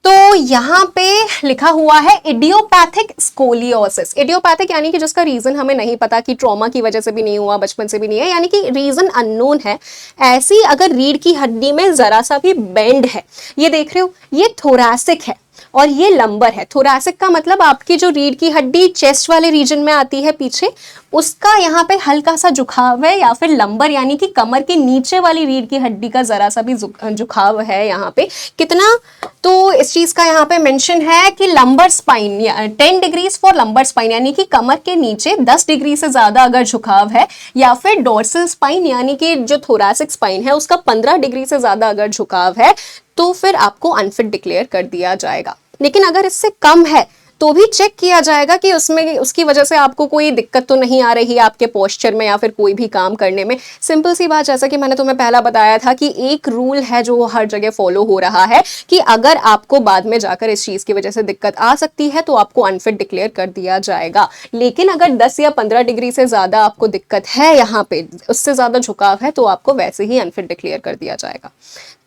तो यहाँ पे लिखा हुआ है इडियोपैथिक स्कोलियोसिस। इडियोपैथिक यानी कि जिसका रीजन हमें नहीं पता, कि ट्रॉमा की वजह से भी नहीं हुआ, बचपन से भी नहीं है, यानी कि रीजन अननोन है। ऐसी अगर रीढ़ की हड्डी में जरा सा भी बेंड है, ये देख रहे हो, ये थोरैसिक है और ये लंबर है। थोरैसिक का मतलब आपकी जो रीढ़ की हड्डी चेस्ट वाले रीजन में आती है पीछे, उसका यहाँ पे हल्का सा झुकाव है। या फिर लंबर यानी कि कमर के नीचे वाली रीढ़ की हड्डी का जरा सा भी झुकाव है यहाँ पे। कितना? तो इस चीज का यहाँ पे मेंशन है कि lumbar spine 10 degrees for lumbar spine, यानी कि कमर के नीचे 10 डिग्री से ज्यादा अगर झुकाव है, या फिर डोर्सल स्पाइन यानी कि जो थोरैसिक स्पाइन है उसका 15 डिग्री से ज्यादा अगर झुकाव है, तो फिर आपको अनफिट डिक्लेयर कर दिया जाएगा। लेकिन अगर इससे कम है तो भी चेक किया जाएगा कि उसमें उसकी वजह से आपको कोई दिक्कत तो नहीं आ रही है आपके पोस्चर में या फिर कोई भी काम करने में। सिंपल सी बात, जैसा कि मैंने तुम्हें पहला बताया था कि एक रूल है जो हर जगह फॉलो हो रहा है कि अगर आपको बाद में जाकर इस चीज की वजह से दिक्कत आ सकती है तो आपको अनफिट डिक्लेयर कर दिया जाएगा। लेकिन अगर 10 या 15 डिग्री से ज्यादा आपको दिक्कत है, यहाँ पे उससे ज्यादा झुकाव है, तो आपको वैसे ही अनफिट डिक्लेयर कर दिया जाएगा।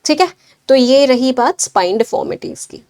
ठीक है, तो ये रही बात स्पाइन डिफॉर्मिटीज की।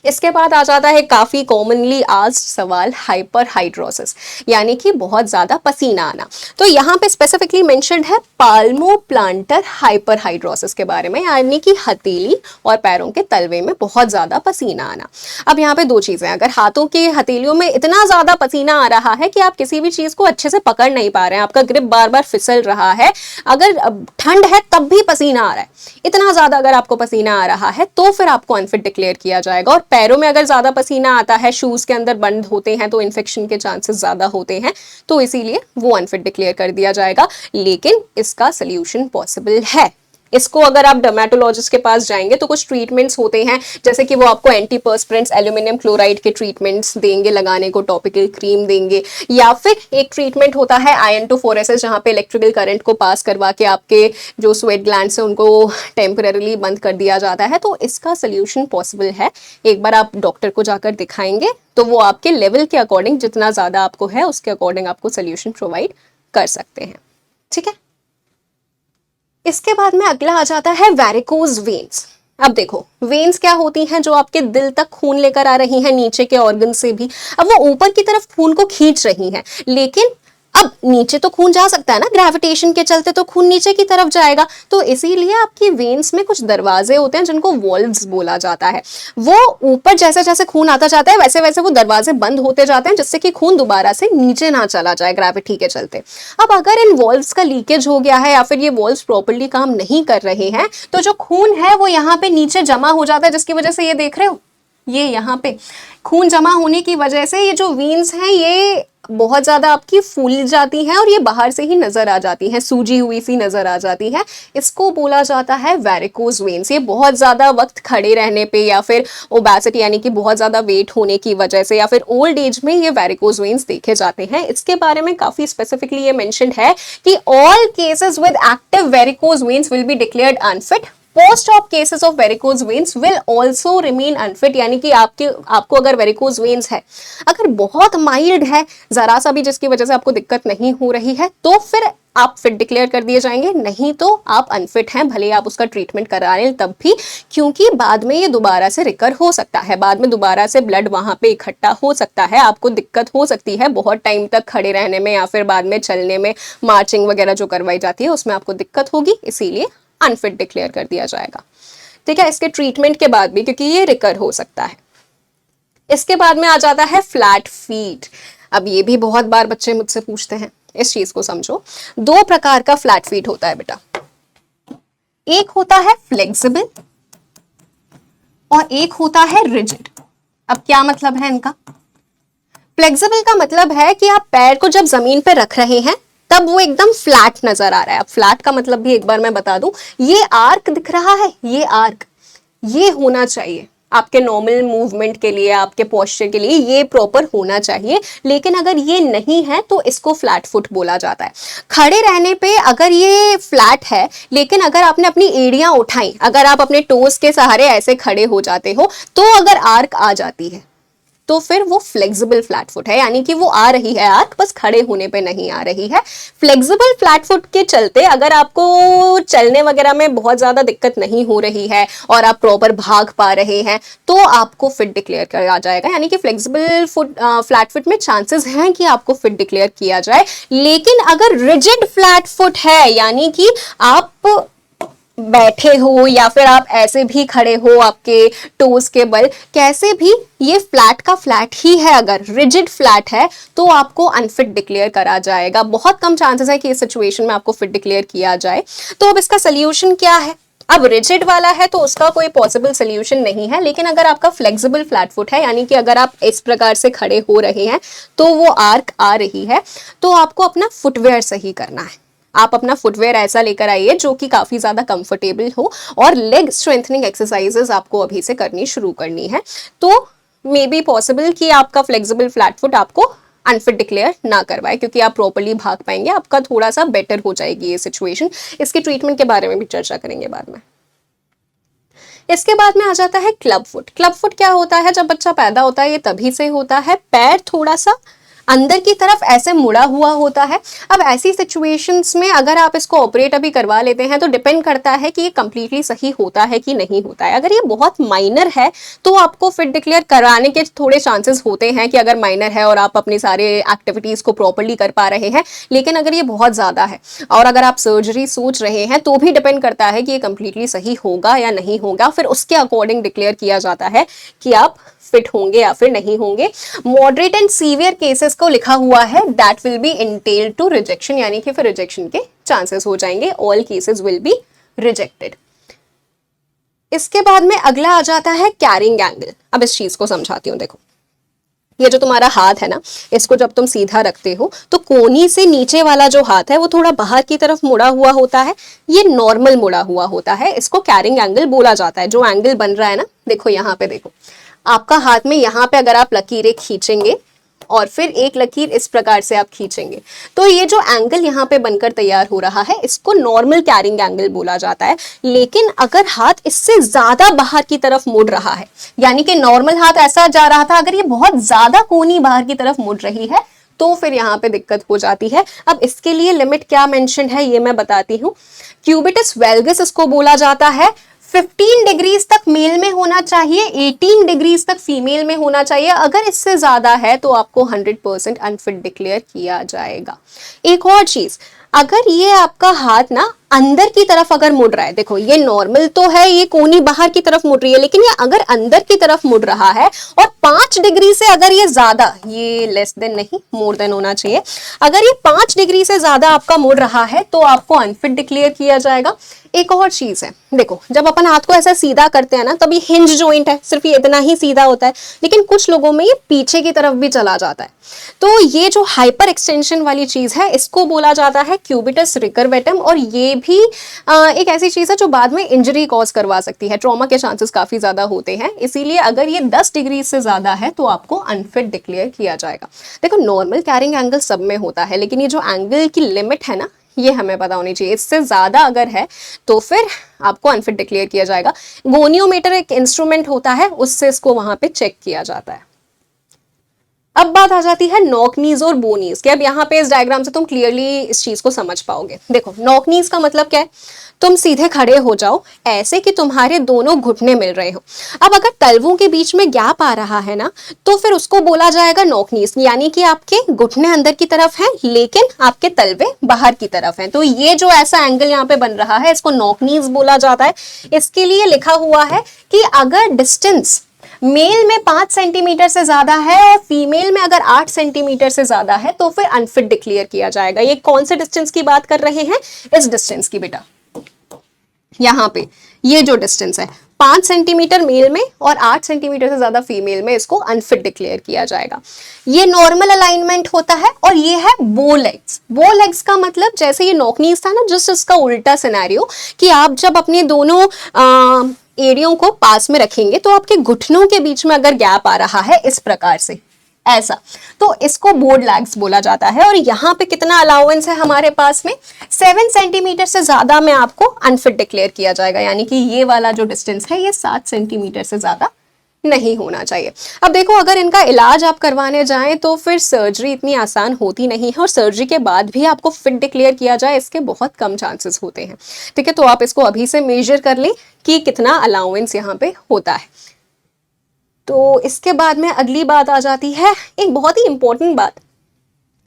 इसके बाद आ जाता है काफी कॉमनली आस्क्ड सवाल, हाइपरहाइड्रोसिस, यानी कि बहुत ज्यादा पसीना आना। तो यहाँ पे स्पेसिफिकली मेंशन्ड है पाल्मोप्लांटर हाइपरहाइड्रोसिस के बारे में, यानी कि हथेली और पैरों के तलवे में बहुत ज्यादा पसीना आना। अब यहाँ पे 2 चीजें, अगर हाथों की हथेलियों में इतना ज्यादा पसीना आ रहा है कि आप किसी भी चीज को अच्छे से पकड़ नहीं पा रहे हैं, आपका ग्रिप बार बार फिसल रहा है, अगर ठंड है तब भी पसीना आ रहा है, इतना ज्यादा अगर आपको पसीना आ रहा है तो फिर आपको अनफिट डिक्लेयर किया जाएगा। और पैरों में अगर ज्यादा पसीना आता है, शूज के अंदर बंद होते हैं तो इन्फेक्शन के चांसेस ज्यादा होते हैं, तो इसीलिए वो अनफिट डिक्लेयर कर दिया जाएगा। लेकिन इसका सोल्यूशन पॉसिबल है। इसको अगर आप डर्मेटोलॉजिस्ट के पास जाएंगे तो कुछ ट्रीटमेंट्स होते हैं, जैसे कि वो आपको एंटीपर्स्पिरेंट्स एल्यूमिनियम क्लोराइड के ट्रीटमेंट्स देंगे लगाने को, टॉपिकल क्रीम देंगे, या फिर एक ट्रीटमेंट होता है IN2-4SS जहां पे इलेक्ट्रिकल करंट को पास करवा के आपके जो स्वेट ग्लैंड्स है उनको टेम्पररीली बंद कर दिया जाता है। तो इसका सोल्यूशन पॉसिबल है। एक बार आप डॉक्टर को जाकर दिखाएंगे तो वो आपके लेवल के अकॉर्डिंग, जितना ज्यादा आपको है उसके अकॉर्डिंग आपको सोल्यूशन प्रोवाइड कर सकते हैं। ठीक है, इसके बाद में अगला आ जाता है वेरिकोज वेन्स। अब देखो, वेन्स क्या होती हैं? जो आपके दिल तक खून लेकर आ रही हैं नीचे के ऑर्गन से भी। अब वो ऊपर की तरफ खून को खींच रही हैं, लेकिन अब नीचे तो खून जा सकता है ना, ग्रेविटेशन के चलते तो खून नीचे की तरफ जाएगा। तो इसीलिए आपकी वेन्स में कुछ दरवाजे होते हैं जिनको वॉल्व्स बोला जाता है। वो ऊपर जैसे जैसे खून आता जाता है वैसे वैसे वो दरवाजे बंद होते जाते हैं, जिससे कि खून दोबारा से नीचे ना चला जाए ग्रेविटी के चलते। अब अगर इन वॉल्व्स का लीकेज हो गया है या फिर ये वॉल्व्स प्रॉपर्ली काम नहीं कर रहे हैं, तो जो खून है वो यहाँ पे नीचे जमा हो जाता है, जिसकी वजह से ये देख रहे हो, ये यहाँ पे खून जमा होने की वजह से ये जो वेन्स हैं ये बहुत ज्यादा आपकी फूल जाती हैं और ये बाहर से ही नजर आ जाती हैं, सूजी हुई सी नजर आ जाती है। इसको बोला जाता है वेरिकोज वेन्स। ये बहुत ज्यादा वक्त खड़े रहने पे या फिर ओबेसिटी यानी कि बहुत ज्यादा वेट होने की वजह से या फिर ओल्ड एज में ये वेरिकोज वेन्स देखे जाते हैं। इसके बारे में काफी स्पेसिफिकली ये मेंशन है कि all cases with active varicose veins will be declared unfit. Post op cases of varicose veins will also remain unfit. यानी कि आपको अगर वेरिकोज वेन्स है, अगर बहुत माइल्ड है, जरा सा भी जिसकी वजह से आपको दिक्कत नहीं हो रही है, तो फिर आप फिट डिक्लेयर कर दिए जाएंगे, नहीं तो आप अनफिट हैं, भले आप उसका ट्रीटमेंट करा रहे हैं तब भी, क्योंकि बाद में ये दोबारा से रिकर हो सकता है, बाद में दोबारा से ब्लड वहां पे इकट्ठा हो सकता है, आपको दिक्कत हो सकती है बहुत टाइम तक खड़े रहने में या फिर बाद में चलने में, मार्चिंग वगैरह जो करवाई जाती है उसमें आपको दिक्कत होगी, इसीलिए अनफिट डिक्लेयर कर दिया जाएगा। ठीक है, इसके ट्रीटमेंट के बाद भी, क्योंकि ये रिकर हो सकता है। इसके बाद में आ जाता है फ्लैट फीट। अब ये भी बहुत बार बच्चे मुझसे पूछते हैं, इस चीज को समझो। दो प्रकार का फ्लैट फीट होता है बेटा, एक होता है फ्लेक्सिबल और एक होता है रिजिड। अब क्या मतलब है इनका? फ्लेक्सिबल का मतलब है कि आप पैर को जब जमीन पे रख रहे हैं तब वो एकदम फ्लैट नजर आ रहा है। अब फ्लैट का मतलब भी एक बार मैं बता दूं, ये आर्क दिख रहा है, ये आर्क, ये होना चाहिए आपके नॉर्मल मूवमेंट के लिए, आपके पोस्चर के लिए ये प्रॉपर होना चाहिए। लेकिन अगर ये नहीं है तो इसको फ्लैट फुट बोला जाता है। खड़े रहने पे अगर ये फ्लैट है, लेकिन अगर आपने अपनी एड़ियां उठाई, अगर आप अपने टोस के सहारे ऐसे खड़े हो जाते हो, तो अगर आर्क आ जाती है तो फिर वो फ्लेक्सिबल फ्लैट फुट है, यानी कि वो आ रही है आर्क, बस खड़े होने पे नहीं आ रही है। फ्लेक्सिबल फ्लैट फुट के चलते अगर आपको चलने वगैरह में बहुत ज्यादा दिक्कत नहीं हो रही है और आप प्रॉपर भाग पा रहे हैं, तो आपको फिट डिक्लेयर किया जाएगा। यानी कि फ्लेक्सिबल फ्लैट फुट में चांसेस हैं कि आपको फिट डिक्लेयर किया जाए। लेकिन अगर रिजिड फ्लैट फुट है, यानी कि आप बैठे हो या फिर आप ऐसे भी खड़े हो आपके टोज के बल, कैसे भी ये फ्लैट का फ्लैट ही है, अगर रिजिड फ्लैट है तो आपको अनफिट डिक्लेयर करा जाएगा। बहुत कम चांसेस है कि इस सिचुएशन में आपको फिट डिक्लेयर किया जाए। तो अब इसका सोल्यूशन क्या है? अब रिजिड वाला है तो उसका कोई पॉसिबल सोल्यूशन नहीं है, लेकिन अगर आपका फ्लेक्सिबल फ्लैट फुट है, यानी कि अगर आप इस प्रकार से खड़े हो रहे हैं तो वो आर्क आ रही है, तो आपको अपना फुटवेयर सही करना है। आप अपना फुटवेयर ऐसा लेकर आइए जो कि काफी ज्यादा कंफर्टेबल हो, और लेग स्ट्रेंथनिंग एक्सरसाइजेस आपको अभी से करनी शुरू करनी है। तो मे बी पॉसिबल कि आपका फ्लेक्सिबल फ्लैट फुट आपको अनफिट डिक्लेयर ना करवाए, क्योंकि आप प्रॉपर्ली भाग पाएंगे, आपका थोड़ा सा बेटर हो जाएगी ये सिचुएशन। इसके ट्रीटमेंट के बारे में भी चर्चा करेंगे बाद में। इसके बाद में आ जाता है क्लब फुट। क्लब फुट क्या होता है? जब बच्चा पैदा होता है ये तभी से होता है, पैर थोड़ा सा अंदर की तरफ ऐसे मुड़ा हुआ होता है। अब ऐसी सिचुएशंस में अगर आप इसको ऑपरेट अभी करवा लेते हैं तो डिपेंड करता है कि ये कंप्लीटली सही होता है कि नहीं होता है। अगर ये बहुत माइनर है तो आपको फिट डिक्लेयर कराने के थोड़े चांसेस होते हैं कि अगर माइनर है और आप अपनी सारे एक्टिविटीज को प्रॉपर्ली कर पा रहे हैं। लेकिन अगर ये बहुत ज्यादा है और अगर आप सर्जरी सोच रहे हैं तो भी डिपेंड करता है कि ये कंप्लीटली सही होगा या नहीं होगा, फिर उसके अकॉर्डिंग डिक्लेयर किया जाता है कि आप फिट होंगे या फिर नहीं होंगे। मॉडरेट एंड सीवियर केसेस को लिखा हुआ है that will be entitled to rejection, यानी कि फिर रिजेक्शन के चांसेस हो जाएंगे। All cases will be rejected. इसके बाद में अगला आ जाता है कैरिंग एंगल। अब इस चीज को समझाती हूँ। देखो, ये जो तुम्हारा हाथ है ना, इसको जब तुम सीधा रखते हो तो कोहनी से नीचे वाला जो हाथ है वो थोड़ा बाहर की तरफ मुड़ा हुआ होता है, ये नॉर्मल मुड़ा हुआ होता है, इसको कैरिंग एंगल बोला जाता है। जो एंगल बन रहा है ना, देखो यहाँ पे, देखो आपका हाथ में यहाँ पे अगर आप लकीरें खींचेंगे और फिर एक लकीर इस प्रकार से आप खींचेंगे तो ये जो एंगल यहाँ पे बनकर तैयार हो रहा है इसको नॉर्मल कैरिंग एंगल बोला जाता है। लेकिन अगर हाथ इससे ज्यादा बाहर की तरफ मुड़ रहा है, यानी कि नॉर्मल हाथ ऐसा जा रहा था, अगर ये बहुत ज्यादा कोहनी बाहर की तरफ मुड़ रही है तो फिर यहाँ पे दिक्कत हो जाती है। अब इसके लिए लिमिट क्या मेंशन है ये मैं बताती हूँ। क्यूबिटस वैल्गस इसको बोला जाता है। 15 डिग्रीज तक मेल में होना चाहिए, 18 डिग्रीज तक फीमेल में होना चाहिए। अगर इससे ज्यादा है तो आपको 100% अनफिट डिक्लेयर किया जाएगा। एक और चीज, अगर ये आपका हाथ ना अंदर की तरफ अगर मुड़ रहा है, देखो ये नॉर्मल तो है, ये कोहनी बाहर की तरफ मुड़ रही है, लेकिन ये अगर अंदर की तरफ मुड़ रहा है और 5 डिग्री से अगर ये ज्यादा, ये लेस देन नहीं मोर देन होना चाहिए, अगर ये 5 डिग्री से ज्यादा आपका मुड़ रहा है तो आपको अनफिट डिक्लेयर किया जाएगा। एक और चीज है, देखो जब अपन हाथ को ऐसा सीधा करते हैं ना तब ये हिंज जॉइंट है, सिर्फ ये इतना ही सीधा होता है, लेकिन कुछ लोगों में ये पीछे की तरफ भी चला जाता है। तो ये जो हाइपर एक्सटेंशन वाली चीज है इसको बोला जाता है क्यूबिटस रिकर्वेटम, और ये भी एक ऐसी चीज है जो बाद में इंजरी कॉज करवा सकती है, ट्रॉमा के चांसेस काफी ज्यादा होते हैं। इसीलिए अगर ये 10 डिग्री से ज्यादा है तो आपको अनफिट डिक्लेयर किया जाएगा। देखो नॉर्मल कैरिंग एंगल सब में होता है, लेकिन ये जो एंगल की लिमिट है ना ये हमें पता होनी चाहिए। इससे ज्यादा अगर है तो फिर आपको अनफिट डिक्लेयर किया जाएगा। गोनियोमीटर एक इंस्ट्रूमेंट होता है, उससे इसको वहां पे चेक किया जाता है। अब बात आ जाती है नॉक नीज और बो नीज के। अब यहाँ पे इस डायग्राम से तुम क्लियरली इस चीज को समझ पाओगे। देखो नॉक नीज का मतलब क्या है, तुम सीधे खड़े हो जाओ ऐसे कि तुम्हारे दोनों घुटने मिल रहे हो। अब अगर तलवों के बीच में गैप आ रहा है ना तो फिर उसको बोला जाएगा नॉक नीज, यानी कि आपके घुटने अंदर की तरफ हैं लेकिन आपके तलवे बाहर की तरफ हैं। तो ये जो ऐसा एंगल यहाँ पे बन रहा है इसको नॉक नीज बोला जाता है। इसके लिए लिखा हुआ है कि अगर डिस्टेंस मेल में 5 सेंटीमीटर से ज्यादा है और फीमेल में अगर 8 सेंटीमीटर से ज्यादा है तो फिर अनफिट डिक्लेयर किया जाएगा। ये कौन से डिस्टेंस की बात कर रहे हैं, इस डिस्टेंस की बेटा। यहाँ पे ये जो डिस्टेंस है 5 सेंटीमीटर मेल में और 8 सेंटीमीटर से ज्यादा फीमेल में, इसको अनफिट डिक्लेयर किया जाएगा। ये नॉर्मल अलाइनमेंट होता है। और ये है बो लेग्स। बो लेग्स का मतलब जैसे ये नॉक नीज था ना, जस्ट इसका उल्टा सिनेरियो कि आप जब अपने दोनों एड़ियों को पास में रखेंगे तो आपके घुटनों के बीच में अगर गैप आ रहा है इस प्रकार से ऐसा, तो इसको बोर्ड लैग्स बोला जाता है। और यहाँ पे कितना अलाउंस है हमारे पास में, 7 सेंटीमीटर से ज्यादा में आपको अनफिट डिक्लेयर किया जाएगा, यानी कि ये वाला जो डिस्टेंस है ये 7 सेंटीमीटर से ज्यादा नहीं होना चाहिए। अब देखो अगर इनका इलाज आप करवाने जाएं तो फिर सर्जरी इतनी आसान होती नहीं है, और सर्जरी के बाद भी आपको फिट डिक्लेयर किया जाए इसके बहुत कम चांसेस होते हैं। ठीक है, तो आप इसको अभी से मेजर कर लें कि कितना अलाउंस यहाँ पे होता है। तो इसके बाद में अगली बात आ जाती है एक बहुत ही इंपॉर्टेंट बात,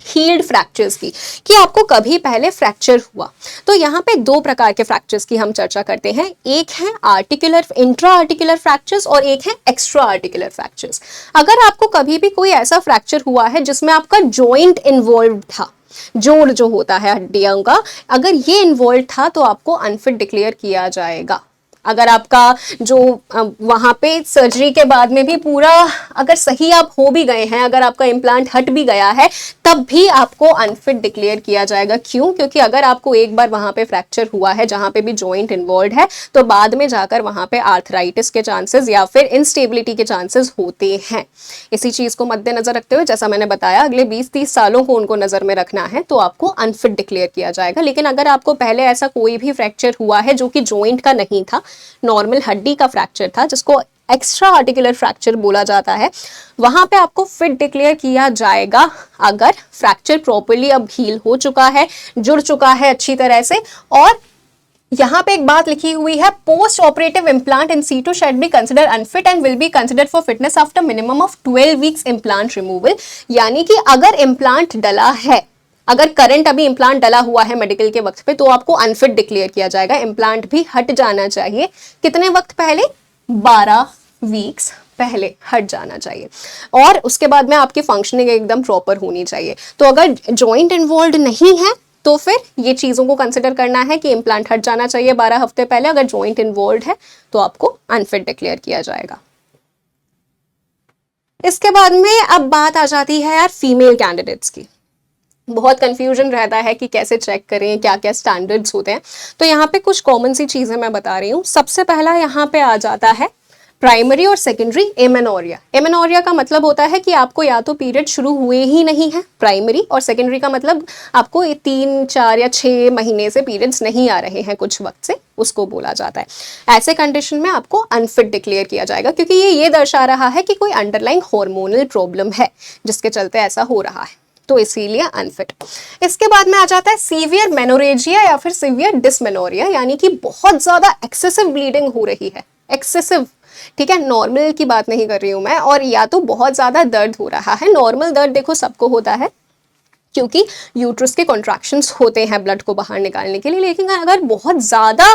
हील्ड फ्रैक्चर्स की, कि आपको कभी पहले फ्रैक्चर हुआ। तो यहाँ पे 2 प्रकार के फ्रैक्चर्स की हम चर्चा करते हैं। एक है आर्टिकुलर, इंट्रा आर्टिकुलर फ्रैक्चर्स, और एक है एक्स्ट्रा आर्टिकुलर फ्रैक्चर्स। अगर आपको कभी भी कोई ऐसा फ्रैक्चर हुआ है जिसमें आपका जॉइंट इन्वॉल्व था, जोड़ जो होता है हड्डियों का, अगर ये इन्वॉल्व था तो आपको अनफिट डिक्लेयर किया जाएगा। अगर आपका जो वहां पे सर्जरी के बाद में भी पूरा अगर सही आप हो भी गए हैं, अगर आपका इम्प्लांट हट भी गया है, तब भी आपको अनफिट डिक्लेयर किया जाएगा। क्यों? क्योंकि अगर आपको एक बार वहां पे फ्रैक्चर हुआ है जहां पे भी जॉइंट इन्वॉल्व है तो बाद में जाकर वहां पे आर्थराइटिस के चांसेस या फिर इंस्टेबिलिटी के चांसेस होते हैं। इसी चीज को मद्देनजर रखते हुए जैसा मैंने बताया अगले 20-30 सालों को उनको नजर में रखना है तो आपको अनफिट डिक्लेयर किया जाएगा। लेकिन अगर आपको पहले ऐसा कोई भी फ्रैक्चर हुआ है जो कि जॉइंट का नहीं था, नॉर्मल हड्डी का फ्रैक्चर था, जिसको एक्स्ट्रा आर्टिकुलर फ्रैक्चर बोला जाता है, वहां पे आपको फिट डिक्लेयर किया जाएगा अगर फ्रैक्चर प्रॉपर्ली अब हील हो चुका है, जुड़ चुका है अच्छी तरह से। और यहाँ पे एक बात लिखी हुई है, post operative implant in situ shall be consider unfit and will be considered for fitness after minimum of 12 weeks implant removal. यानी कि अगर इम्प्लांट डला है, अगर करंट अभी इम्प्लांट डला हुआ है मेडिकल के वक्त पे, तो आपको अनफिट डिक्लेयर किया जाएगा। इम्प्लांट भी हट जाना चाहिए कितने वक्त पहले, 12 वीक्स पहले हट जाना चाहिए, और उसके बाद में आपकी फंक्शनिंग एकदम प्रॉपर होनी चाहिए। तो अगर जॉइंट इन्वॉल्व नहीं है तो फिर ये चीज़ों को कंसिडर करना है कि इम्प्लांट हट जाना चाहिए 12 हफ्ते पहले। अगर जॉइंट इन्वॉल्व है तो आपको अनफिट डिक्लेयर किया जाएगा। इसके बाद में अब बात आ जाती है यार फीमेल कैंडिडेट्स की। बहुत कंफ्यूजन रहता है कि कैसे चेक करें, क्या क्या स्टैंडर्ड्स होते हैं। तो यहाँ पे कुछ कॉमन सी चीज़ें मैं बता रही हूँ। सबसे पहला यहाँ पे आ जाता है प्राइमरी और सेकेंडरी एमेनोरिया। एमेनोरिया का मतलब होता है कि आपको या तो पीरियड शुरू हुए ही नहीं है प्राइमरी, और सेकेंडरी का मतलब आपको 3, 4 या 6 महीने से पीरियड्स नहीं आ रहे हैं कुछ वक्त से, उसको बोला जाता है। ऐसे कंडीशन में आपको अनफिट डिक्लेयर किया जाएगा, क्योंकि ये दर्शा रहा है कि कोई अंडरलाइंग हार्मोनल प्रॉब्लम है जिसके चलते ऐसा हो रहा है, तो इसीलिए अनफिट। इसके बाद में आ जाता है सीवियर मेनोरेजिया या फिर सीवियर डिसमेनोरिया, यानी कि बहुत ज्यादा एक्सेसिव ब्लीडिंग हो रही है, एक्सेसिव, ठीक है, नॉर्मल की बात नहीं कर रही हूं मैं, और या तो बहुत ज्यादा दर्द हो रहा है। नॉर्मल दर्द देखो सबको होता है क्योंकि यूट्रस के कॉन्ट्रैक्शंस होते हैं ब्लड को बाहर निकालने के लिए, लेकिन अगर बहुत ज्यादा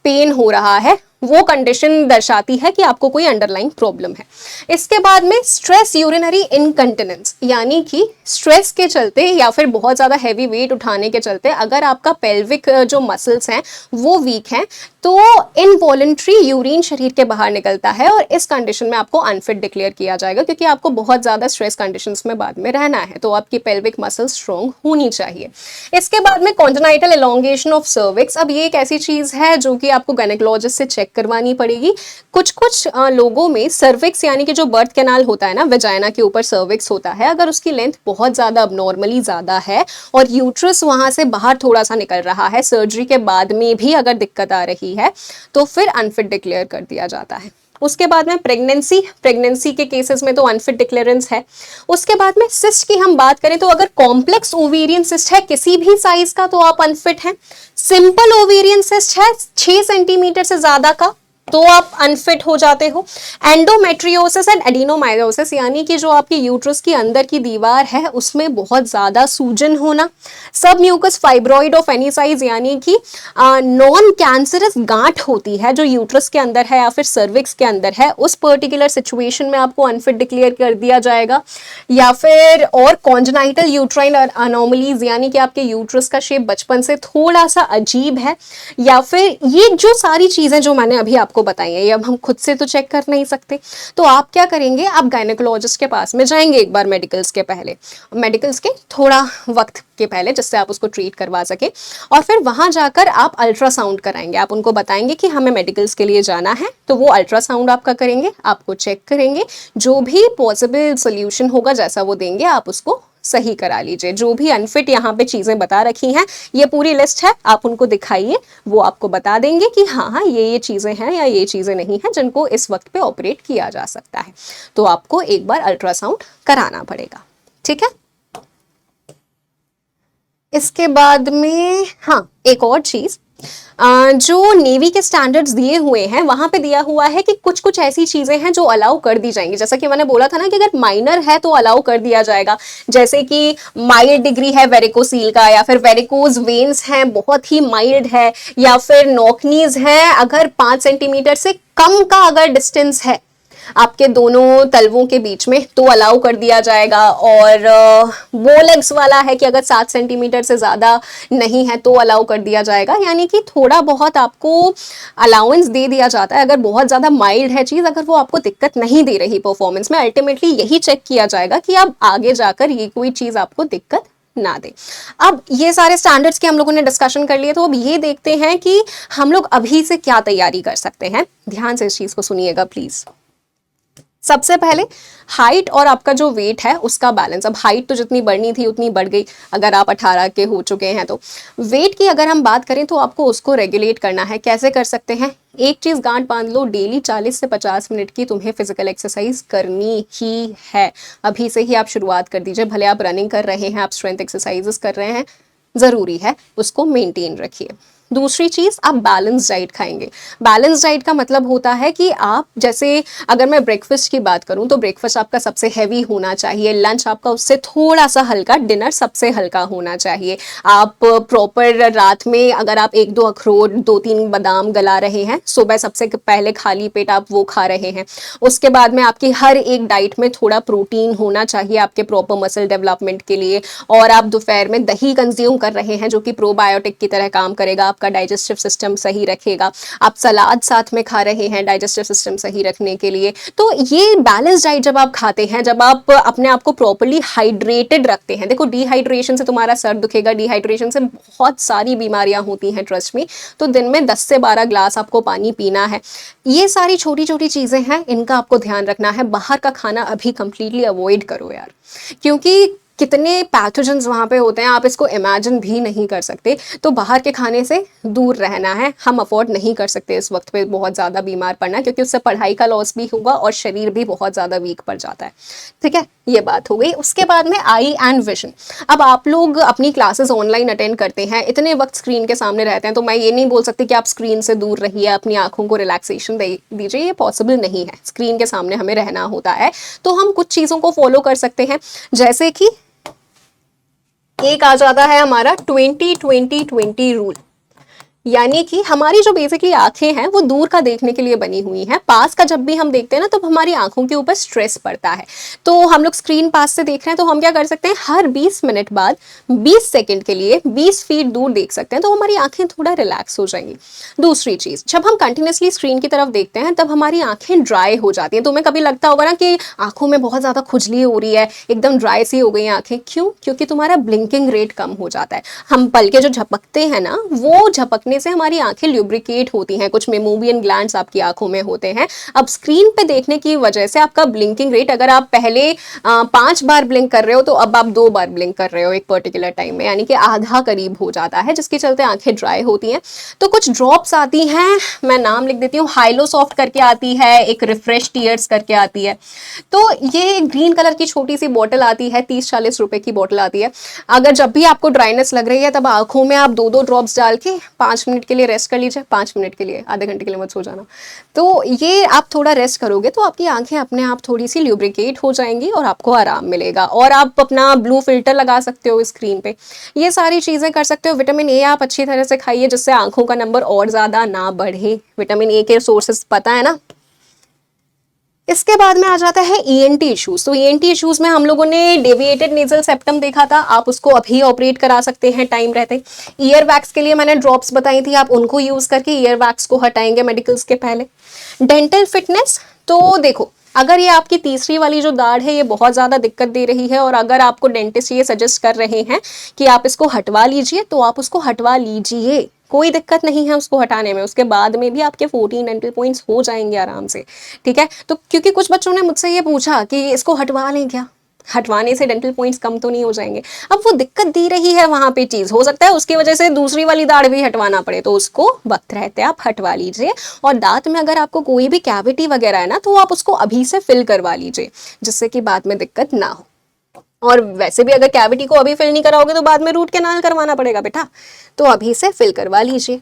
पेन हो रहा है वो कंडीशन दर्शाती है कि आपको कोई अंडरलाइंग प्रॉब्लम है। इसके बाद में स्ट्रेस यूरिनरी इनकंटिनेंस, यानी कि स्ट्रेस के चलते या फिर बहुत ज़्यादा हैवी वेट उठाने के चलते अगर आपका पेल्विक जो मसल्स हैं वो वीक हैं तो इनवॉलंटरी यूरिन शरीर के बाहर निकलता है, और इस कंडीशन में आपको अनफिट डिक्लेयर किया जाएगा, क्योंकि आपको बहुत ज़्यादा स्ट्रेस कंडीशंस में बाद में रहना है, तो आपकी पेल्विक मसल स्ट्रॉन्ग होनी चाहिए। इसके बाद में कॉन्जेनाइटल एलोंगेशन ऑफ सर्विक्स। अब ये एक ऐसी चीज़ है जो कि आपको गायनेकोलॉजिस्ट से चेक करवानी पड़ेगी। कुछ लोगों में सर्विक्स यानी कि जो बर्थ कैनाल होता है ना, वेजाइना के ऊपर सर्विक्स होता है, अगर उसकी लेंथ बहुत ज़्यादा अबनॉर्मली ज़्यादा है और यूट्रस वहाँ से बाहर थोड़ा सा निकल रहा है, सर्जरी के बाद में भी अगर दिक्कत आ रही है तो फिर अनफिट डिक्लेयर कर दिया जाता है। उसके बाद में प्रेगनेंसी के केसेस में तो अनफिट डिक्लेरेंस है। उसके बाद में सिस्ट की हम बात करें तो अगर कॉम्प्लेक्स ओवेरियन सिस्ट है किसी भी साइज का तो आप अनफिट हैं। सिंपल ओवेरियन सिस्ट है 6 सेंटीमीटर से ज्यादा का तो आप अनफिट हो जाते हो। एंडोमेट्रियोसिस एंड एडिनोमायोसिस, यानी कि जो आपकी यूट्रस की अंदर की दीवार है उसमें बहुत ज्यादा सूजन होना। सब mucus fibroid of any size, यानी कि नॉन कैंसरस गांठ होती है जो यूट्रस के अंदर है या फिर सर्विक्स के अंदर है, उस पर्टिकुलर सिचुएशन में आपको अनफिट डिक्लेयर कर दिया जाएगा। या फिर और कॉन्जेनाइटल यूट्राइन अनोमलीज, यानी कि आपके यूट्रस का शेप बचपन से थोड़ा सा अजीब है, या फिर ये जो सारी चीजें जो मैंने अभी आपको बताई है ये अब हम खुद से तो चेक कर नहीं सकते, तो आप क्या करेंगे, आप गायनेकोलॉजिस्ट के पास में जाएंगे एक बार मेडिकल्स के पहले, मेडिकल्स के थोड़ा वक्त के पहले, जिससे आप उसको ट्रीट करवा सके, और फिर वहां जाकर आप अल्ट्रासाउंड कराएंगे। आप उनको बताएंगे कि हमें मेडिकल्स के लिए जाना है, तो वो अल्ट्रासाउंड आपका करेंगे, आपको चेक करेंगे, जो भी पॉसिबल सोल्यूशन होगा जैसा वो देंगे आप उसको सही करा लीजिए। जो भी अनफिट यहाँ पे चीजें बता रखी हैं ये पूरी लिस्ट है, आप उनको दिखाइए, वो आपको बता देंगे कि हाँ ये चीजें हैं या ये चीजें नहीं हैं जिनको इस वक्त पे ऑपरेट किया जा सकता है। तो आपको एक बार अल्ट्रासाउंड कराना पड़ेगा, ठीक है। इसके बाद में हाँ एक और चीज, जो नेवी के स्टैंडर्ड्स दिए हुए हैं वहां पे दिया हुआ है कि कुछ कुछ ऐसी चीजें हैं जो अलाउ कर दी जाएंगी। जैसा कि मैंने बोला था ना कि अगर माइनर है तो अलाउ कर दिया जाएगा, जैसे कि माइल्ड डिग्री है वेरिकोसील का, या फिर वेरिकोज वेन्स हैं बहुत ही माइल्ड है, या फिर नॉकनीज है अगर 5 सेंटीमीटर से कम का अगर डिस्टेंस है आपके दोनों तलवों के बीच में तो अलाउ कर दिया जाएगा। और बोलेग्स वाला है कि अगर 7 सेंटीमीटर से ज़्यादा नहीं है तो अलाउ कर दिया जाएगा, यानी कि थोड़ा बहुत आपको अलाउंस दे दिया जाता है। अगर बहुत ज़्यादा माइल्ड है चीज़, अगर वो आपको दिक्कत नहीं दे रही परफॉर्मेंस में, अल्टीमेटली यही चेक किया जाएगा कि अब आगे जाकर ये कोई चीज़ आपको दिक्कत ना दे। अब ये सारे स्टैंडर्ड्स के हम लोगों ने डिस्कशन कर लिए, तो अब ये देखते हैं कि हम लोग अभी से क्या तैयारी कर सकते हैं। ध्यान से इस चीज़ को सुनिएगा प्लीज़। सबसे पहले हाइट और आपका जो वेट है उसका बैलेंस। अब हाइट तो जितनी बढ़नी थी उतनी बढ़ गई अगर आप 18 के हो चुके हैं, तो वेट की अगर हम बात करें तो आपको उसको रेगुलेट करना है। कैसे कर सकते हैं, एक चीज़ गांठ बांध लो, डेली 40 से 50 मिनट की तुम्हें फिजिकल एक्सरसाइज करनी ही है। अभी से ही आप शुरुआत कर दीजिए, भले आप रनिंग कर रहे हैं, आप स्ट्रेंथ एक्सरसाइजेस कर रहे हैं, ज़रूरी है उसको मेंटेन रखिए। दूसरी चीज़, आप बैलेंस डाइट खाएंगे। बैलेंस डाइट का मतलब होता है कि आप जैसे, अगर मैं ब्रेकफास्ट की बात करूं तो ब्रेकफास्ट आपका सबसे हैवी होना चाहिए, लंच आपका उससे थोड़ा सा हल्का, डिनर सबसे हल्का होना चाहिए। आप प्रॉपर रात में अगर आप 1-2 अखरोट, 2-3 बादाम गला रहे हैं, सुबह सबसे पहले खाली पेट आप वो खा रहे हैं। उसके बाद में आपकी हर एक डाइट में थोड़ा प्रोटीन होना चाहिए आपके प्रॉपर मसल डेवलपमेंट के लिए। और आप दोपहर में दही कंज्यूम कर रहे हैं जो कि प्रोबायोटिक की तरह काम करेगा, आपका डाइजेस्टिव सिस्टम सही रखेगा। आप सलाद साथ में खा रहे हैं डाइजेस्टिव सिस्टम सही रखने के लिए। तो ये बैलेंस डाइट जब आप खाते हैं, जब आप अपने आप को प्रॉपर्ली हाइड्रेटेड रखते हैं, देखो डिहाइड्रेशन से तुम्हारा सर दुखेगा, डिहाइड्रेशन से बहुत सारी बीमारियां होती हैं, ट्रस्ट मी। तो दिन में 10 से 12 ग्लास आपको पानी पीना है। ये सारी छोटी छोटी चीजें हैं, इनका आपको ध्यान रखना है। बाहर का खाना अभी कंप्लीटली अवॉइड करो यार, क्योंकि कितने पैथोजेंस वहाँ पे होते हैं, आप इसको इमेजिन भी नहीं कर सकते। तो बाहर के खाने से दूर रहना है। हम अफोर्ड नहीं कर सकते इस वक्त पे बहुत ज़्यादा बीमार पड़ना, क्योंकि उससे पढ़ाई का लॉस भी होगा और शरीर भी बहुत ज़्यादा वीक पड़ जाता है। ठीक है, ये बात हो गई। उसके बाद में आई एंड विजन। अब आप लोग अपनी क्लासेस ऑनलाइन अटेंड करते हैं, इतने वक्त स्क्रीन के सामने रहते हैं, तो मैं ये नहीं बोल सकती कि आप स्क्रीन से दूर रहिए, अपनी आंखों को रिलैक्सेशन दीजिए, ये पॉसिबल नहीं है। स्क्रीन के सामने हमें रहना होता है। तो हम कुछ चीज़ों को फॉलो कर सकते हैं, जैसे कि एक आ जाता है हमारा 20-20-20 रूल। यानी कि हमारी जो बेसिकली आंखें हैं वो दूर का देखने के लिए बनी हुई हैं। पास का जब भी हम देखते हैं ना, तब हमारी आंखों के ऊपर स्ट्रेस पड़ता है। तो हम लोग स्क्रीन पास से देख रहे हैं, तो हम क्या कर सकते हैं, हर 20 मिनट बाद 20 सेकंड के लिए 20 फीट दूर देख सकते हैं, तो हमारी आंखें थोड़ा रिलैक्स हो जाएंगी। दूसरी चीज, जब हम कंटिन्यूसली स्क्रीन की तरफ देखते हैं तब हमारी आंखें ड्राई हो जाती हैं। तुम्हें कभी लगता होगा ना कि आंखों में बहुत ज्यादा खुजली हो रही है, एकदम ड्राई सी हो गई आंखें। क्यों? क्योंकि तुम्हारा ब्लिंकिंग रेट कम हो जाता है। हम पलके जो झपकते हैं ना, वो झपकने से हमारी आंखें ल्यूब्रिकेट होती हैं, कुछ मेमोबियन ग्लैंड्स आपकी आंखों में होते हैं। अब स्क्रीन पे देखने की वजह से आपका ब्लिंकिंग रेट, अगर आप पहले 5 बार ब्लिंक कर रहे हो, तो अब आप 2 बार ब्लिंक कर रहे हो एक पर्टिकुलर टाइम में, यानी कि आधा करीब हो जाता है, जिसके चलते आंखें ड्राई होती हैं। तो कुछ ड्रॉप्स आती हैं, मैं नाम लिख देती हूँ, हाइलो सॉफ्ट करके आती है, एक रिफ्रेश टीयर्स करके आती है। तो ये ग्रीन कलर की छोटी सी बॉटल आती है, 30-40 रुपए की बॉटल आती है। अगर जब भी आपको ड्राइनेस लग रही है, तब आंखों में आप 2-2 ड्रॉप्स डाल के 5 मिनट के लिए रेस्ट कर लीजिए। 5 मिनट के लिए, आधे घंटे के लिए मत सो जाना। तो ये आप थोड़ा रेस्ट करोगे तो आपकी आंखें अपने आप थोड़ी सी ल्यूब्रिकेट हो जाएंगी और आपको आराम मिलेगा। और आप अपना ब्लू फिल्टर लगा सकते हो स्क्रीन पे, ये सारी चीजें कर सकते हो। विटामिन ए आप अच्छी तरह से खाइए, जिससे आंखों का नंबर और ज्यादा ना बढ़े। विटामिन ए के सोर्सेस पता है ना। इसके बाद में आ जाता है ईएनटी इश्यूज। तो ईएनटी इश्यूज में हम लोगों ने डेविएटेड नेजल सेप्टम देखा था, आप उसको अभी ऑपरेट करा सकते हैं टाइम रहते। ईयर वैक्स के लिए मैंने ड्रॉप्स बताई थी, आप उनको यूज करके ईयर वैक्स को हटाएंगे मेडिकल्स के पहले। डेंटल फिटनेस, तो देखो अगर ये आपकी तीसरी वाली जो दाढ़ है ये बहुत ज़्यादा दिक्कत दे रही है, और अगर आपको डेंटिस्ट ये सजेस्ट कर रहे हैं कि आप इसको हटवा लीजिए, तो आप उसको हटवा लीजिए, कोई दिक्कत नहीं है उसको हटाने में। उसके बाद में भी आपके 14 डेंटल पॉइंट्स हो जाएंगे आराम से। ठीक है, तो क्योंकि कुछ बच्चों ने मुझसे ये पूछा कि इसको हटवा लें क्या, हटवाने से डेंटल पॉइंट्स कम तो नहीं हो जाएंगे। अब वो दिक्कत दी रही है वहां पे चीज, हो सकता है उसकी वजह से दूसरी वाली दाढ़ भी हटवाना पड़े, तो उसको वक्त रहते आप हटवा लीजिए। और दांत में अगर आपको कोई भी कैविटी वगैरह है ना, तो आप उसको अभी से फिल करवा लीजिए, जिससे कि बाद में दिक्कत ना हो। और वैसे भी अगर कैविटी को अभी फिल नहीं कराओगे तो बाद में रूट कैनाल करवाना पड़ेगा बेटा, तो अभी से फिल करवा लीजिए।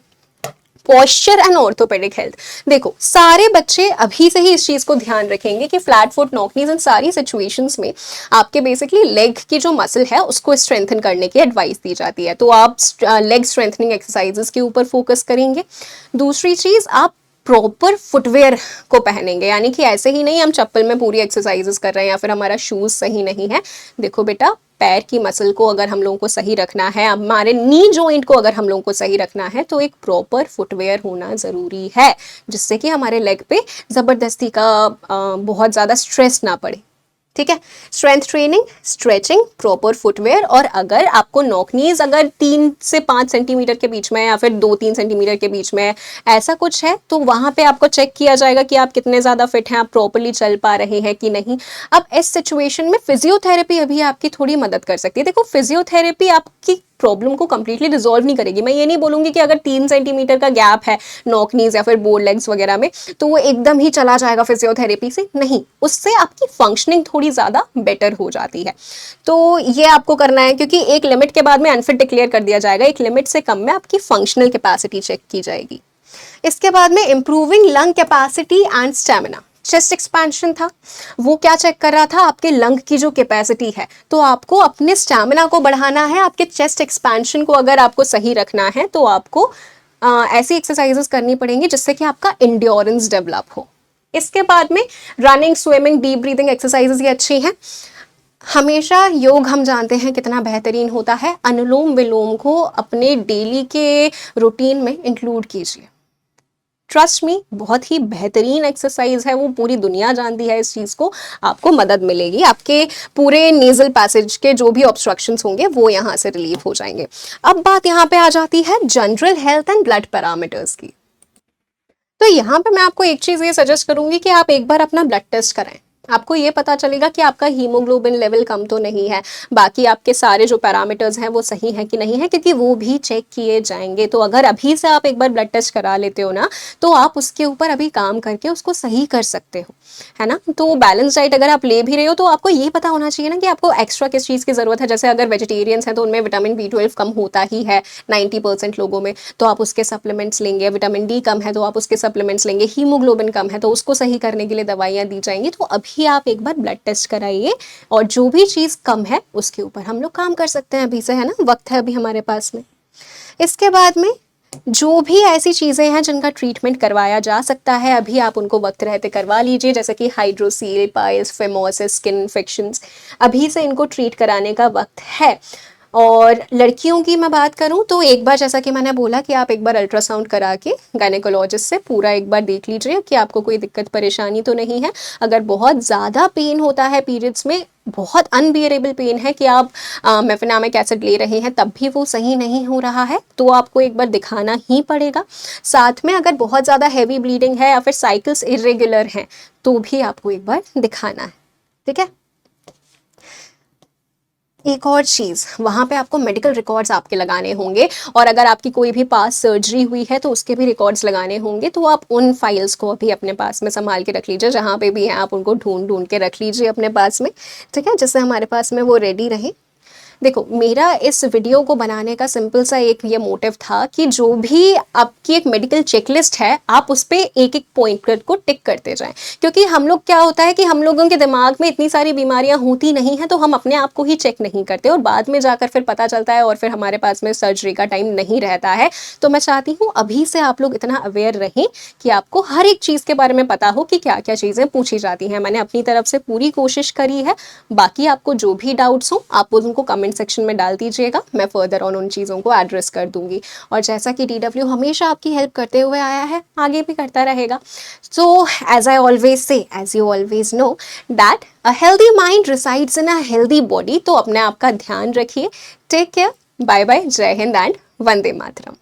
पॉस्चर एंड ऑर्थोपेडिक हेल्थ, देखो सारे बच्चे अभी से ही इस चीज को ध्यान रखेंगे कि फ्लैट फुट, नॉक-नीज, इन सारी सिचुएशंस में आपके बेसिकली लेग की जो मसल है उसको स्ट्रेंथन करने की एडवाइस दी जाती है। तो आप लेग स्ट्रेंथनिंग एक्सरसाइजेस के ऊपर फोकस करेंगे। दूसरी चीज, आप प्रॉपर फुटवेयर को पहनेंगे, यानी कि ऐसे ही नहीं हम चप्पल में पूरी एक्सरसाइजेस कर रहे हैं या फिर हमारा शूज सही नहीं है। देखो बेटा, पैर की मसल को अगर हम लोगों को सही रखना है, हमारे नी जॉइंट को अगर हम लोगों को सही रखना है, तो एक प्रॉपर फुटवेयर होना ज़रूरी है, जिससे कि हमारे लेग पे ज़बरदस्ती का बहुत ज़्यादा स्ट्रेस ना पड़े। ठीक है, strength training, stretching, proper footwear. और अगर आपको नॉक-नीज अगर 3 से 5 सेंटीमीटर के बीच में या फिर 2-3 सेंटीमीटर के बीच में ऐसा कुछ है, तो वहां पे आपको चेक किया जाएगा कि आप कितने ज्यादा फिट हैं, आप प्रॉपरली चल पा रहे हैं कि नहीं। अब इस सिचुएशन में फिजियोथेरेपी अभी आपकी थोड़ी मदद कर सकती है। देखो फिजियोथेरेपी आपकी प्रॉब्लम को कंप्लीटली रिजॉल्व नहीं करेगी। मैं ये नहीं बोलूंगी कि अगर 3 सेंटीमीटर का गैप है नॉक नीज या फिर बोर लेग्स वगैरह में तो वो एकदम ही चला जाएगा फिजियोथेरेपी से, नहीं, उससे आपकी फंक्शनिंग थोड़ी ज़्यादा बेटर हो जाती है। तो ये आपको करना है, क्योंकि एक लिमिट के बाद में अनफिट डिक्लेयर कर दिया जाएगा, एक लिमिट से कम में आपकी फंक्शनल कैपेसिटी चेक की जाएगी। इसके बाद में improving lung capacity and stamina, chest expansion था, वो क्या चेक कर रहा था, आपके लंग की जो कैपेसिटी है, तो आपको अपने स्टैमिना को बढ़ाना है, आपके चेस्ट एक्सपेंशन को अगर आपको सही रखना है तो आपको ऐसी एक्सरसाइजेस करनी पड़ेंगी जिससे कि आपका इंड्योरेंस डेवलप हो। इसके बाद में running, swimming, deep breathing exercises ये अच्छी हैं। हमेशा योग हम जानते हैं कितना बेहतरीन होता है, अनुलोम विलोम को अपने डेली के रूटीन में इंक्लूड कीजिए। ट्रस्ट मी, बहुत ही बेहतरीन एक्सरसाइज है, वो पूरी दुनिया जानती है इस चीज़ को, आपको मदद मिलेगी, आपके पूरे नेजल पैसेज के जो भी ऑब्स्ट्रक्शंस होंगे वो यहाँ से रिलीव हो जाएंगे। अब बात यहाँ पे आ जाती है general health and blood parameters की। तो यहाँ पे मैं आपको एक चीज़ ये सजेस्ट करूंगी कि आप एक बार अपना ब्लड टेस्ट कराएं, आपको ये पता चलेगा कि आपका हीमोग्लोबिन लेवल कम तो नहीं है, बाकी आपके सारे जो पैरामीटर्स हैं वो सही है कि नहीं है, क्योंकि वो भी चेक किए जाएंगे। तो अगर अभी से आप एक बार ब्लड टेस्ट करा लेते हो ना, तो आप उसके ऊपर अभी काम करके उसको सही कर सकते हो, है ना। तो बैलेंस डाइट अगर आप ले भी रहे हो तो आपको ये पता होना चाहिए ना कि आपको एक्स्ट्रा किस चीज़ की ज़रूरत है। जैसे अगर वेजिटेरियंस हैं तो उनमें विटामिन B12 कम होता ही है 90% लोगों में, तो आप उसके सप्लीमेंट्स लेंगे। विटामिन D कम है तो आप उसके सप्लीमेंट्स लेंगे। हीमोग्लोबिन कम है तो उसको सही करने के लिए दवाइयाँ दी जाएंगी। तो अभी आप एक बार ब्लड टेस्ट कराइए और जो भी चीज़ कम है उसके ऊपर हम लोग काम कर सकते हैं अभी से, है ना, वक्त है अभी हमारे पास में। इसके बाद में जो भी ऐसी चीज़ें हैं जिनका ट्रीटमेंट करवाया जा सकता है, अभी आप उनको वक्त रहते करवा लीजिए, जैसे कि हाइड्रोसील, पाइल्स, फेमोसिस, स्किन इन्फेक्शंस, अभी से इनको ट्रीट कराने का वक्त है। और लड़कियों की मैं बात करूं तो एक बार, जैसा कि मैंने बोला, कि आप एक बार अल्ट्रासाउंड करा के गायनेकोलॉजिस्ट से पूरा एक बार देख लीजिए कि आपको कोई दिक्कत परेशानी तो नहीं है। अगर बहुत ज़्यादा पेन होता है पीरियड्स में, बहुत अनबियरेबल पेन है कि आप मेफेनामिक एसिड ले रहे हैं तब भी वो सही नहीं हो रहा है, तो आपको एक बार दिखाना ही पड़ेगा। साथ में अगर बहुत ज़्यादा हैवी ब्लीडिंग है या फिर साइकिल्स इरेगुलर हैं तो भी आपको एक बार दिखाना है, ठीक है। एक और चीज़, वहाँ पे आपको मेडिकल रिकॉर्ड्स आपके लगाने होंगे, और अगर आपकी कोई भी पास सर्जरी हुई है तो उसके भी रिकॉर्ड्स लगाने होंगे। तो आप उन फाइल्स को अभी अपने पास में संभाल के रख लीजिए, जहाँ पे भी हैं आप उनको ढूंढ ढूंढ के रख लीजिए अपने पास में, ठीक है, जिससे हमारे पास में वो रेडी रहे। देखो, मेरा इस वीडियो को बनाने का सिंपल सा एक ये मोटिव था कि जो भी आपकी एक मेडिकल चेकलिस्ट है आप उस पर एक एक पॉइंट को टिक करते जाएं, क्योंकि हम लोग क्या होता है कि हम लोगों के दिमाग में इतनी सारी बीमारियां होती नहीं हैं, तो हम अपने आप को ही चेक नहीं करते और बाद में जाकर फिर पता चलता है और फिर हमारे पास में सर्जरी का टाइम नहीं रहता है। तो मैं चाहती हूँ अभी से आप लोग इतना अवेयर रहें कि आपको हर एक चीज़ के बारे में पता हो कि क्या क्या चीज़ें पूछी जाती हैं। मैंने अपनी तरफ से पूरी कोशिश करी है, बाकी आपको जो भी डाउट्स हो आप उनको कमेंट सेक्शन में डाल दीजिएगा, मैं फर्दर ऑन उन चीज़ों को एड्रेस कर दूंगी। और जैसा कि DW हमेशा आपकी हेल्प करते हुए आया है, आगे भी करता रहेगा। So as I always say, as you always know that a healthy mind resides in a healthy body. तो अपने आप का ध्यान रखिए, टेक केयर, बाय बाय, जय हिंद एंड वंदे मातरम।